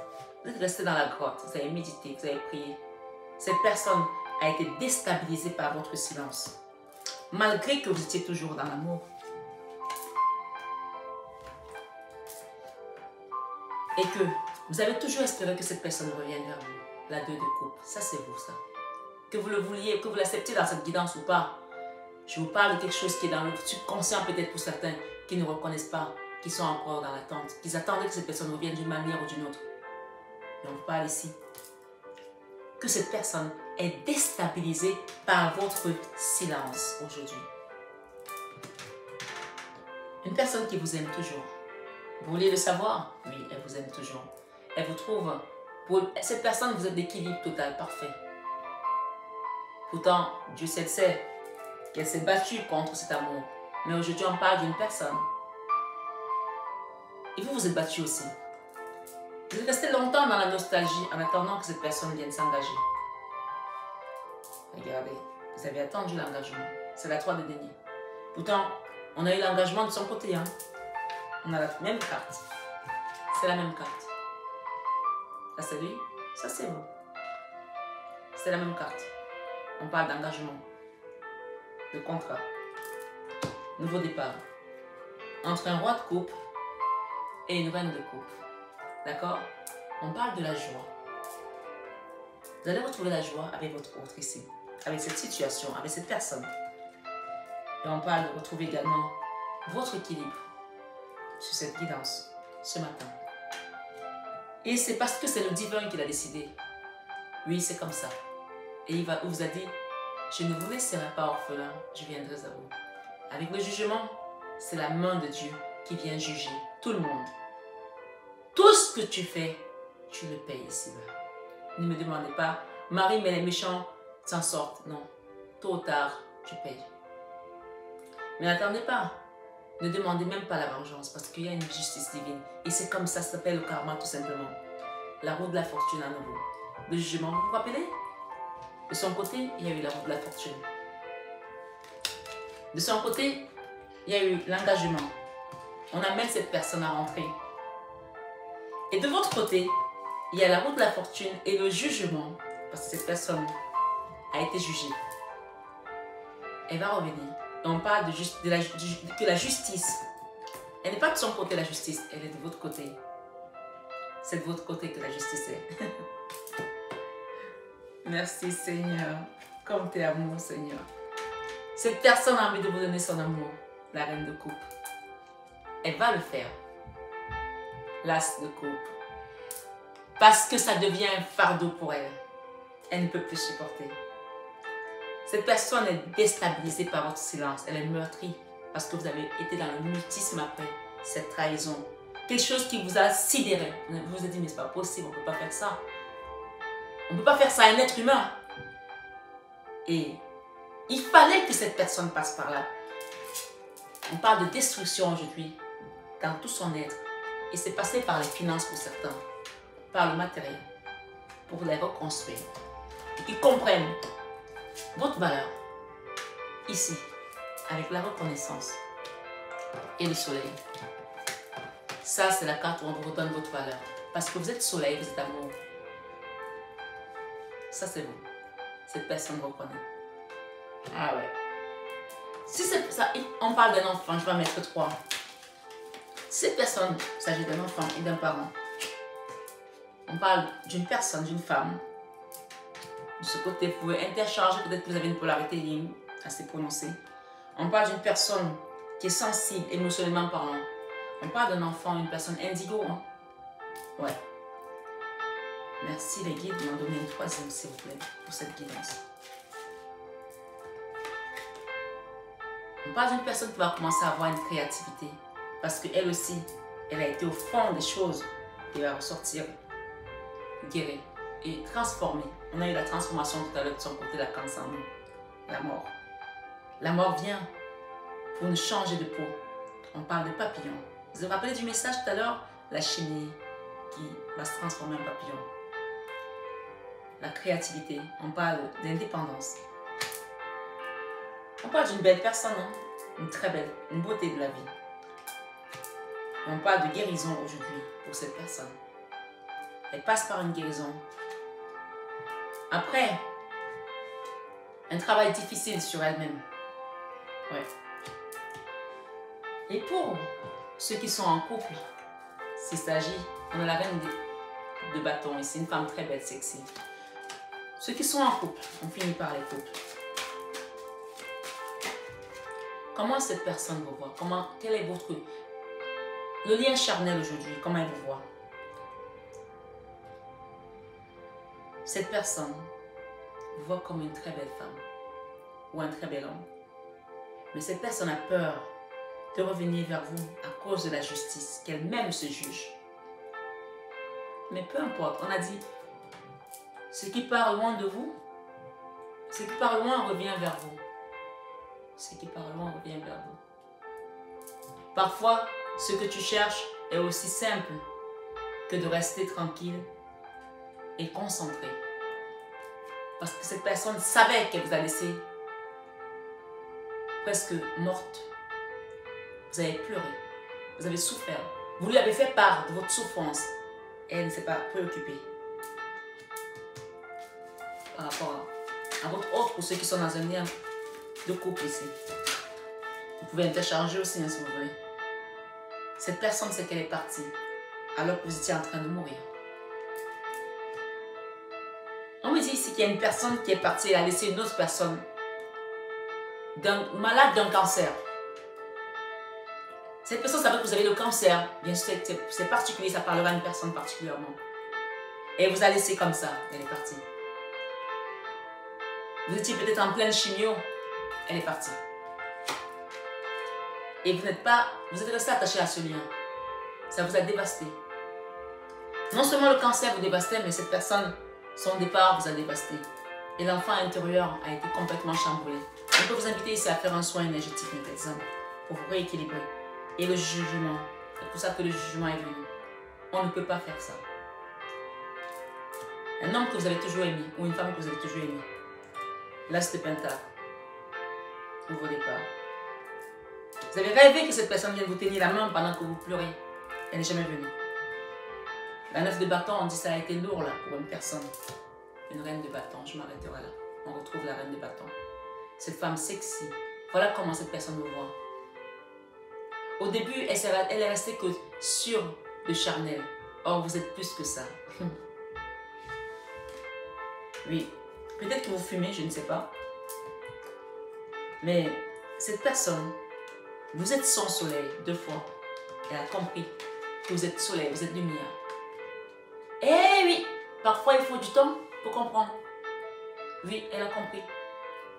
Vous êtes resté dans la grotte, vous avez médité, vous avez prié. Cette personne a été déstabilisée par votre silence. Malgré que vous étiez toujours dans l'amour. Et que vous avez toujours espéré que cette personne revienne vers vous. La 2 de coupe, ça c'est vous ça. Que vous le vouliez, que vous l'acceptiez dans cette guidance ou pas. Je vous parle de quelque chose qui est dans le subconscient peut-être pour certains qui ne reconnaissent pas, qui sont encore dans l'attente, qui attendent que cette personne revienne d'une manière ou d'une autre. Et on vous parle ici que cette personne est déstabilisée par votre silence aujourd'hui. Une personne qui vous aime toujours. Vous voulez le savoir? Oui, elle vous aime toujours. Elle vous trouve. Pour cette personne, vous êtes d'équilibre total, parfait. Pourtant, Dieu seul sait qu'elle s'est battue contre cet amour. Mais aujourd'hui, on parle d'une personne. Et vous, vous êtes battu aussi. Vous êtes resté longtemps dans la nostalgie en attendant que cette personne vienne s'engager. Regardez, vous avez attendu l'engagement. C'est la 3 de denier. Pourtant, on a eu l'engagement de son côté. Hein. On a la même carte. C'est la même carte. Ça c'est lui, ça c'est vous. C'est la même carte. On parle d'engagement, de contrat, nouveau départ. Entre un roi de coupe et une reine de coupe. D'accord? On parle de la joie. Vous allez retrouver la joie avec votre autre ici. Avec cette situation, avec cette personne. Et on parle de retrouver également votre équilibre sur cette guidance ce matin. Et c'est parce que c'est le divin qui l'a décidé. Oui, c'est comme ça. Et il vous a dit, je ne vous laisserai pas orphelin, je viendrai à vous. Avec le jugement, c'est la main de Dieu qui vient juger tout le monde. Tout ce que tu fais, tu le payes ici-bas. Ne me demandez pas, Marie, mais les méchants s'en sortent. Non, tôt ou tard, tu payes. Mais n'attendez pas. Ne demandez même pas la vengeance parce qu'il y a une justice divine. Et c'est comme ça s'appelle le karma tout simplement. La roue de la fortune à nouveau. Le jugement, vous vous rappelez? De son côté, il y a eu la roue de la fortune. De son côté, il y a eu l'engagement. On amène cette personne à rentrer. Et de votre côté, il y a la roue de la fortune et le jugement. Parce que cette personne a été jugée. Elle va revenir. Et on parle que la justice Elle n'est pas de son côté la justice, elle est de votre côté. C'est de votre côté que la justice est. Merci Seigneur. Comme tu es amour Seigneur. Cette personne a envie de vous donner son amour, la reine de coupe. Elle va le faire. L'as de coupe. Parce que ça devient un fardeau pour elle. Elle ne peut plus supporter. Cette personne est déstabilisée par votre silence. Elle est meurtrie parce que vous avez été dans le mutisme après cette trahison. Quelque chose qui vous a sidéré. Vous vous êtes dit, mais c'est pas possible, on ne peut pas faire ça. On ne peut pas faire ça à un être humain. Et il fallait que cette personne passe par là. On parle de destruction aujourd'hui dans tout son être. Et c'est passé par les finances pour certains, par le matériel, pour les reconstruire. Et qu'ils comprennent votre valeur, ici, avec la reconnaissance et le soleil. Ça, c'est la carte où on vous redonne votre valeur. Parce que vous êtes soleil, vous êtes amour. Ça, c'est vous. Cette personne reconnaît. Ah ouais. Si c'est ça, on parle d'un enfant, je vais mettre 3. Cette personne, il s'agit d'un enfant et d'un parent. On parle d'une personne, d'une femme. De ce côté, vous pouvez intercharger, peut-être que vous avez une polarité yin assez prononcée. On parle d'une personne qui est sensible, émotionnellement parlant. On parle d'un enfant, une personne indigo. Hein? Ouais. Merci les guides de m'en donner une 3e, s'il vous plaît, pour cette guidance. On parle d'une personne qui va commencer à avoir une créativité. Parce qu'elle aussi, elle a été au fond des choses. Elle va ressortir guérie et transformée. On a eu la transformation tout à l'heure de son côté, la cancer en nous. La mort. La mort vient pour nous changer de peau. On parle de papillon. Vous vous rappelez du message tout à l'heure? La chimie qui va se transformer en papillon. La créativité. On parle d'indépendance. On parle d'une belle personne, hein? Une très belle, une beauté de la vie. Et on parle de guérison aujourd'hui pour cette personne. Elle passe par une guérison. Après, un travail difficile sur elle-même. Ouais. Et pour ceux qui sont en couple, s'il s'agit, on a la reine de bâton ici, une femme très belle, sexy. Ceux qui sont en couple, on finit par les couples. Comment cette personne vous voit? Quel est votre... Le lien charnel aujourd'hui, comment elle vous voit? Cette personne vous voit comme une très belle femme ou un très bel homme. Mais cette personne a peur de revenir vers vous à cause de la justice, qu'elle-même se juge. Mais peu importe, on a dit, ce qui part loin de vous, ce qui part loin revient vers vous. Ce qui part loin revient vers vous. Parfois, ce que tu cherches est aussi simple que de rester tranquille et concentré. Parce que cette personne savait qu'elle vous a laissé presque morte. Vous avez pleuré, vous avez souffert. Vous lui avez fait part de votre souffrance. Et elle ne s'est pas préoccupée. Par rapport à votre autre, pour ceux qui sont dans un lien de couple ici. Vous pouvez intercharger aussi, hein, si vous voulez. Cette personne sait qu'elle est partie, alors que vous étiez en train de mourir. On me dit ici qu'il y a une personne qui est partie et a laissé une autre personne malade d'un cancer. Cette personne savait que vous avez le cancer. Bien sûr, c'est particulier, ça parlera à une personne particulièrement. Et elle vous a laissé comme ça, elle est partie. Vous étiez peut-être en pleine chimio, elle est partie. Et vous êtes resté attaché à ce lien. Ça vous a dévasté. Non seulement le cancer vous dévastait, mais cette personne, son départ vous a dévasté. Et l'enfant intérieur a été complètement chamboulé. On peut vous inviter ici à faire un soin énergétique, par exemple, pour vous rééquilibrer. Et le jugement, c'est pour ça que le jugement est venu. On ne peut pas faire ça. Un homme que vous avez toujours aimé, ou une femme que vous avez toujours aimé. L'as de pentacle. Nouveau départ. Vous avez rêvé que cette personne vienne vous tenir la main pendant que vous pleurez. Elle n'est jamais venue. La 9 de bâton, on dit que ça a été lourd là pour une personne. Une reine de bâton, je m'arrêterai là. On retrouve la reine de bâton. Cette femme sexy. Voilà comment cette personne vous voit. Au début, elle est restée que sur le charnel. Or, vous êtes plus que ça. Oui, peut-être que vous fumez, je ne sais pas. Mais cette personne, vous êtes son soleil 2 fois. Elle a compris que vous êtes soleil, vous êtes lumière. Eh oui, parfois il faut du temps pour comprendre. Oui, elle a compris.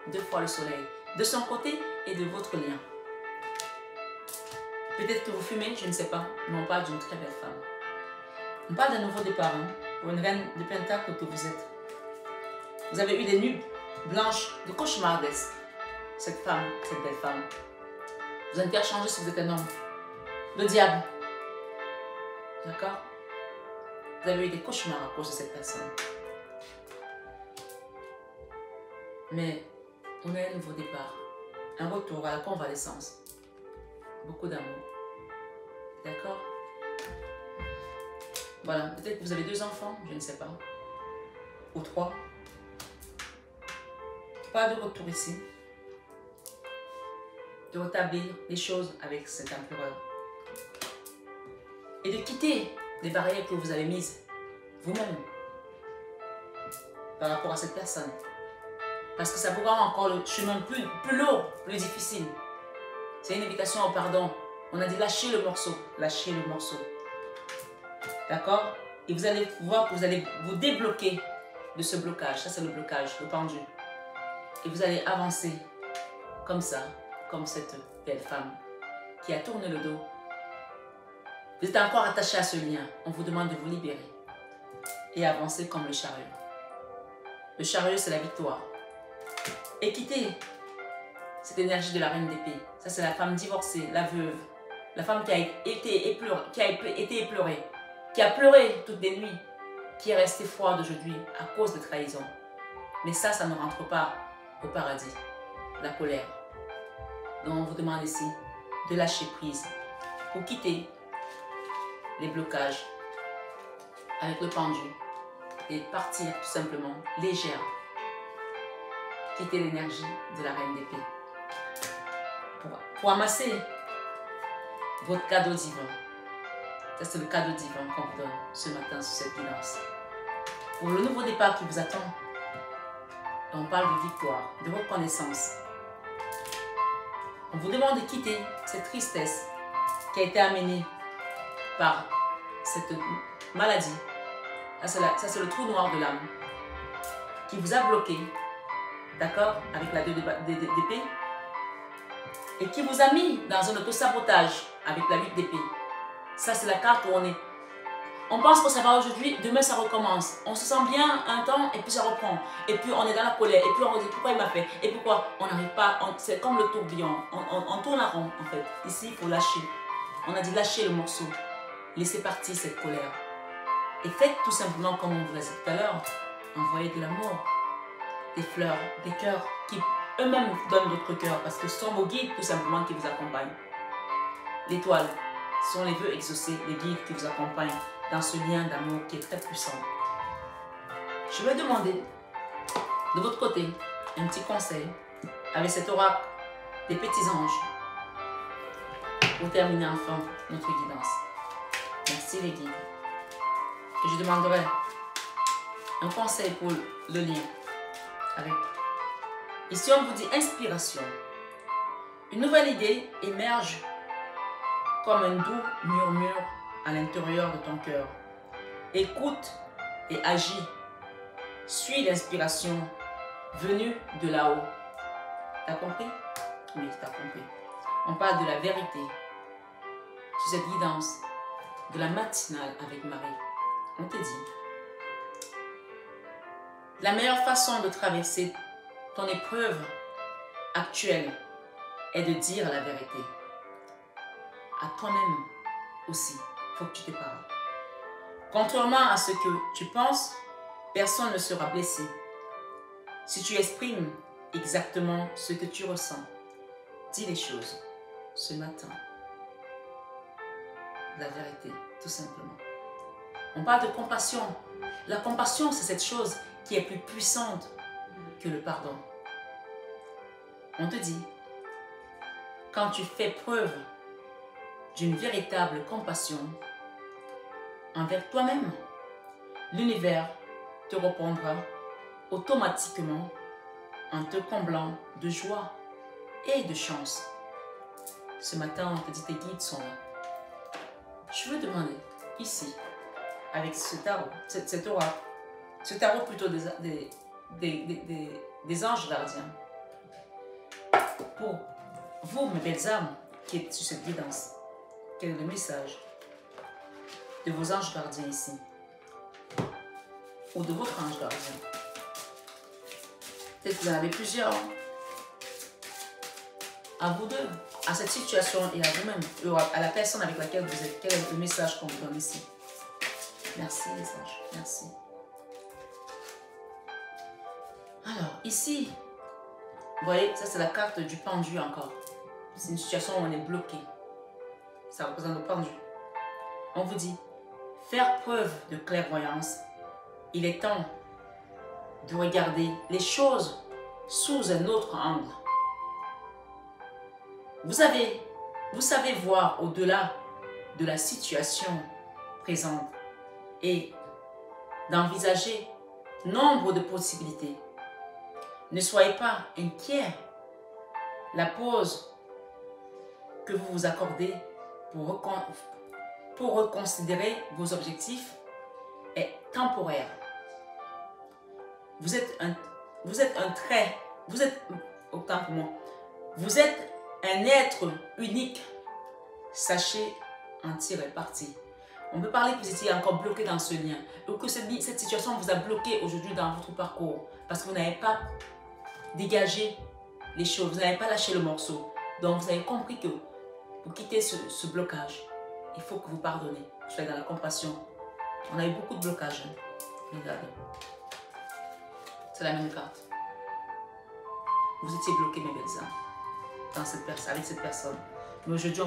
2 fois le soleil. De son côté et de votre lien. Peut-être que vous fumez, je ne sais pas. Mais on parle d'une très belle femme. On parle d'un nouveau départ. Hein, pour une reine de pentacle que vous êtes. Vous avez eu des nuits blanches de cauchemardesques. Cette femme, cette belle femme. Vous interchangez si vous êtes un homme. Le diable. D'accord? Vous avez eu des cauchemars à cause de cette personne. Mais on a un nouveau départ. Un retour à la convalescence. Beaucoup d'amour. D'accord? Voilà. Peut-être que vous avez 2 enfants, je ne sais pas. Ou 3. Pas de retour ici. De rétablir les choses avec cet empereur. Et de quitter les barrières que vous avez mises vous-même par rapport à cette personne. Parce que ça vous rend encore le chemin plus lourd, plus difficile. C'est une invitation au pardon. On a dit lâchez le morceau. Lâchez le morceau. D'accord? Et vous allez voir que vous allez vous débloquer de ce blocage. Ça, c'est le blocage, le pendu. Et vous allez avancer comme ça, comme cette belle femme qui a tourné le dos. Vous êtes encore attaché à ce lien. On vous demande de vous libérer et avancer comme le chariot. Le chariot, c'est la victoire. Et quittez cette énergie de la reine d'épée. Ça, c'est la femme divorcée, la veuve. La femme qui a été éplorée, qui a pleuré toutes les nuits, qui est restée froide aujourd'hui à cause de trahison. Mais ça ne rentre pas au paradis. La colère. Donc, on vous demande ici de lâcher prise pour quitter les blocages avec le pendu et partir tout simplement légère. Quitter l'énergie de la reine d'épée. Pour amasser votre cadeau divin. Ça, c'est le cadeau divin qu'on vous donne ce matin sur cette guidance. Pour le nouveau départ qui vous attend, on parle de victoire, de reconnaissance. On vous demande de quitter cette tristesse qui a été amenée par cette maladie. Ça, c'est le trou noir de l'âme qui vous a bloqué, d'accord, avec la 2 d'épée, et qui vous a mis dans un autosabotage avec la 8 d'épée. Ça, c'est la carte où on pense que ça va aujourd'hui, demain ça recommence. On se sent bien un temps et puis ça reprend. Et puis on est dans la colère. Et puis on se dit pourquoi il m'a fait. Et pourquoi on n'arrive pas. C'est comme le tourbillon. On tourne à rond en fait. Ici, il faut lâcher. On a dit lâcher le morceau. Laissez partir cette colère. Et faites tout simplement comme on vous l'a dit tout à l'heure. Envoyez de l'amour, des fleurs, des cœurs qui eux-mêmes donnent d'autres cœurs. Parce que ce sont vos guides tout simplement qui vous accompagnent. L'étoile sont les vœux exaucés, les guides qui vous accompagnent dans ce lien d'amour qui est très puissant. Je vais demander de votre côté un petit conseil avec cet oracle des petits anges pour terminer enfin notre guidance. Merci les guides. Et je demanderai un conseil pour le lien avec. Ici on vous dit inspiration. Une nouvelle idée émerge comme un doux murmure à l'intérieur de ton cœur. Écoute et agis. Suis l'inspiration venue de là-haut. T'as compris? Oui, t'as compris. On parle de la vérité. Sur cette guidance de la matinale avec Marie. On te dit. La meilleure façon de traverser ton épreuve actuelle est de dire la vérité. À toi-même aussi, il faut que tu te parles. Contrairement à ce que tu penses, personne ne sera blessé. Si tu exprimes exactement ce que tu ressens, dis les choses ce matin. La vérité, tout simplement. On parle de compassion. La compassion, c'est cette chose qui est plus puissante que le pardon. On te dit, quand tu fais preuve d'une véritable compassion envers toi-même, l'univers te répondra automatiquement en te comblant de joie et de chance. Ce matin, on te dit tes guides sont là. Je veux demander, ici, avec ce tarot, cet oracle, ce tarot plutôt des anges gardiens, pour vous, mes belles âmes, qui êtes sur cette guidance, quel est le message de vos anges gardiens ici, ou de votre ange gardien? Peut-être que vous en avez plusieurs. À vous deux, à cette situation et à vous-même, à la personne avec laquelle vous êtes, quel est le message qu'on vous donne ici? Merci les anges, merci. Alors, ici, vous voyez, ça c'est la carte du pendu encore. C'est une situation où on est bloqué. Ça représente le pendu. On vous dit, faire preuve de clairvoyance, il est temps de regarder les choses sous un autre angle. Vous savez voir au-delà de la situation présente et d'envisager nombre de possibilités. Ne soyez pas inquiets. La pause que vous vous accordez pour reconsidérer vos objectifs est temporaire. Vous êtes un être unique. Sachez en tirer parti. On peut parler que vous étiez encore bloqué dans ce lien, ou que cette situation vous a bloqué aujourd'hui dans votre parcours, parce que vous n'avez pas dégagé les choses, vous n'avez pas lâché le morceau. Donc vous avez compris que pour quitter ce blocage, il faut que vous pardonnez, que vous soyez dans la compassion. On a eu beaucoup de blocages. Regardez. C'est la même carte. Vous étiez bloqué, mes belles âmes, avec cette personne. Mais aujourd'hui,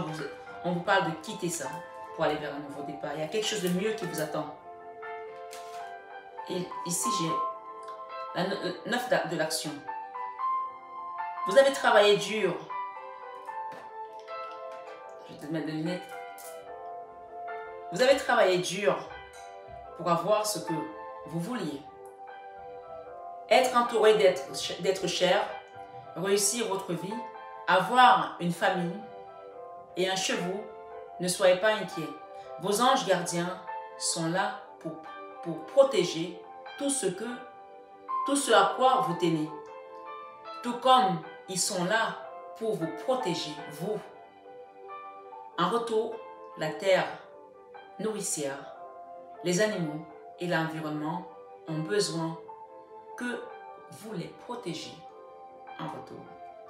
on vous parle de quitter ça pour aller vers un nouveau départ. Il y a quelque chose de mieux qui vous attend. Et ici, j'ai le 9 de l'action. Vous avez travaillé dur. Je vais te mettre des lunettes. Vous avez travaillé dur pour avoir ce que vous vouliez. Être entouré d'être cher, réussir votre vie, avoir une famille et un chevaux, ne soyez pas inquiets. Vos anges gardiens sont là pour protéger tout ce à quoi vous tenez. Tout comme ils sont là pour vous protéger, vous. En retour, la terre nourricière, les animaux et l'environnement ont besoin que vous les protégiez en retour.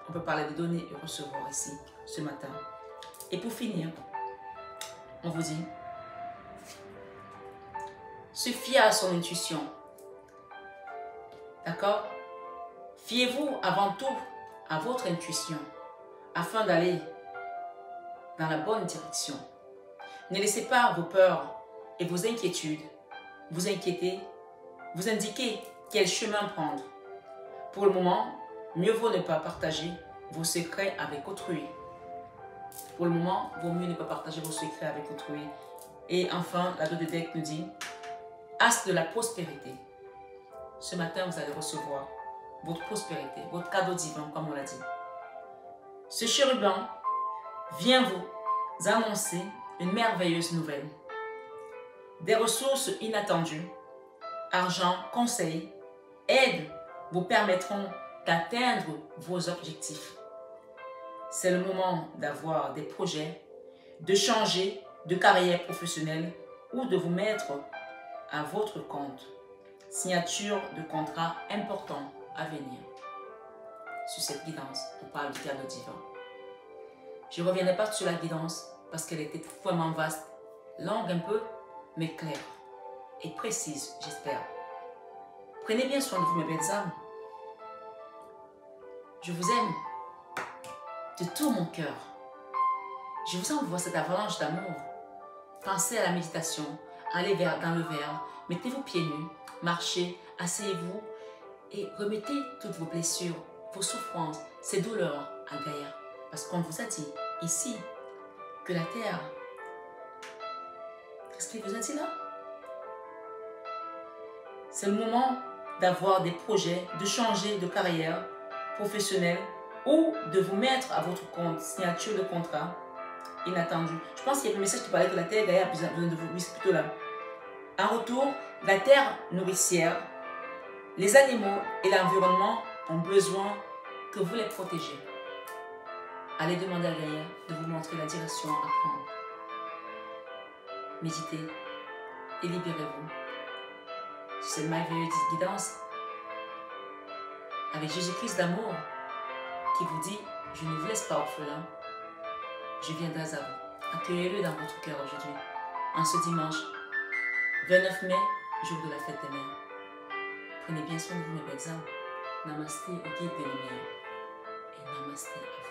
On peut parler de donner et recevoir ici, ce matin. Et pour finir, on vous dit, se fier à son intuition. D'accord? Fiez-vous avant tout à votre intuition afin d'aller dans la bonne direction. Ne laissez pas vos peurs et vos inquiétudes vous indiquer quel chemin prendre. Pour le moment, mieux vaut ne pas partager vos secrets avec autrui. Pour le moment, vaut mieux ne pas partager vos secrets avec autrui. Et enfin, la dos de deck nous dit, As de la prospérité. Ce matin, vous allez recevoir votre prospérité, votre cadeau divin, comme on l'a dit. Ce chérubin vient vous annoncer une merveilleuse nouvelle. Des ressources inattendues, argent, conseils, aides vous permettront d'atteindre vos objectifs. C'est le moment d'avoir des projets, de changer de carrière professionnelle ou de vous mettre à votre compte. Signature de contrat important à venir. Sur cette guidance, on parle du cadeau divin. Je ne reviendrai pas sur la guidance parce qu'elle était vraiment vaste, longue un peu, mais claire et précise, j'espère. Prenez bien soin de vous, mes belles âmes. Je vous aime de tout mon cœur. Je vous envoie cette avalanche d'amour. Pensez à la méditation, allez dans le verre, mettez vos pieds nus, marchez, asseyez-vous et remettez toutes vos blessures, vos souffrances, ces douleurs à Gaïa. Parce qu'on vous a dit ici que la terre. Qu'est-ce qu'il vous a dit là? C'est le moment d'avoir des projets, de changer de carrière professionnelle ou de vous mettre à votre compte, signature de contrat inattendu. Je pense qu'il y a un message qui parlait que la terre Gaïa a besoin de vous, oui, c'est plutôt là. En retour, la terre nourricière, les animaux et l'environnement ont besoin que vous les protégez. Allez demander à Gaïa de vous montrer la direction à prendre. Méditez et libérez-vous. C'est une merveilleuse guidance avec Jésus-Christ d'amour qui vous dit, je ne vous laisse pas orphelin, je viendrai à vous. Accueillez-le dans votre cœur aujourd'hui, en ce dimanche 29 mai, jour de la fête des mères. Prenez bien soin de vous, mes belles âmes. Namasté au guide des lumières et namasté à vous.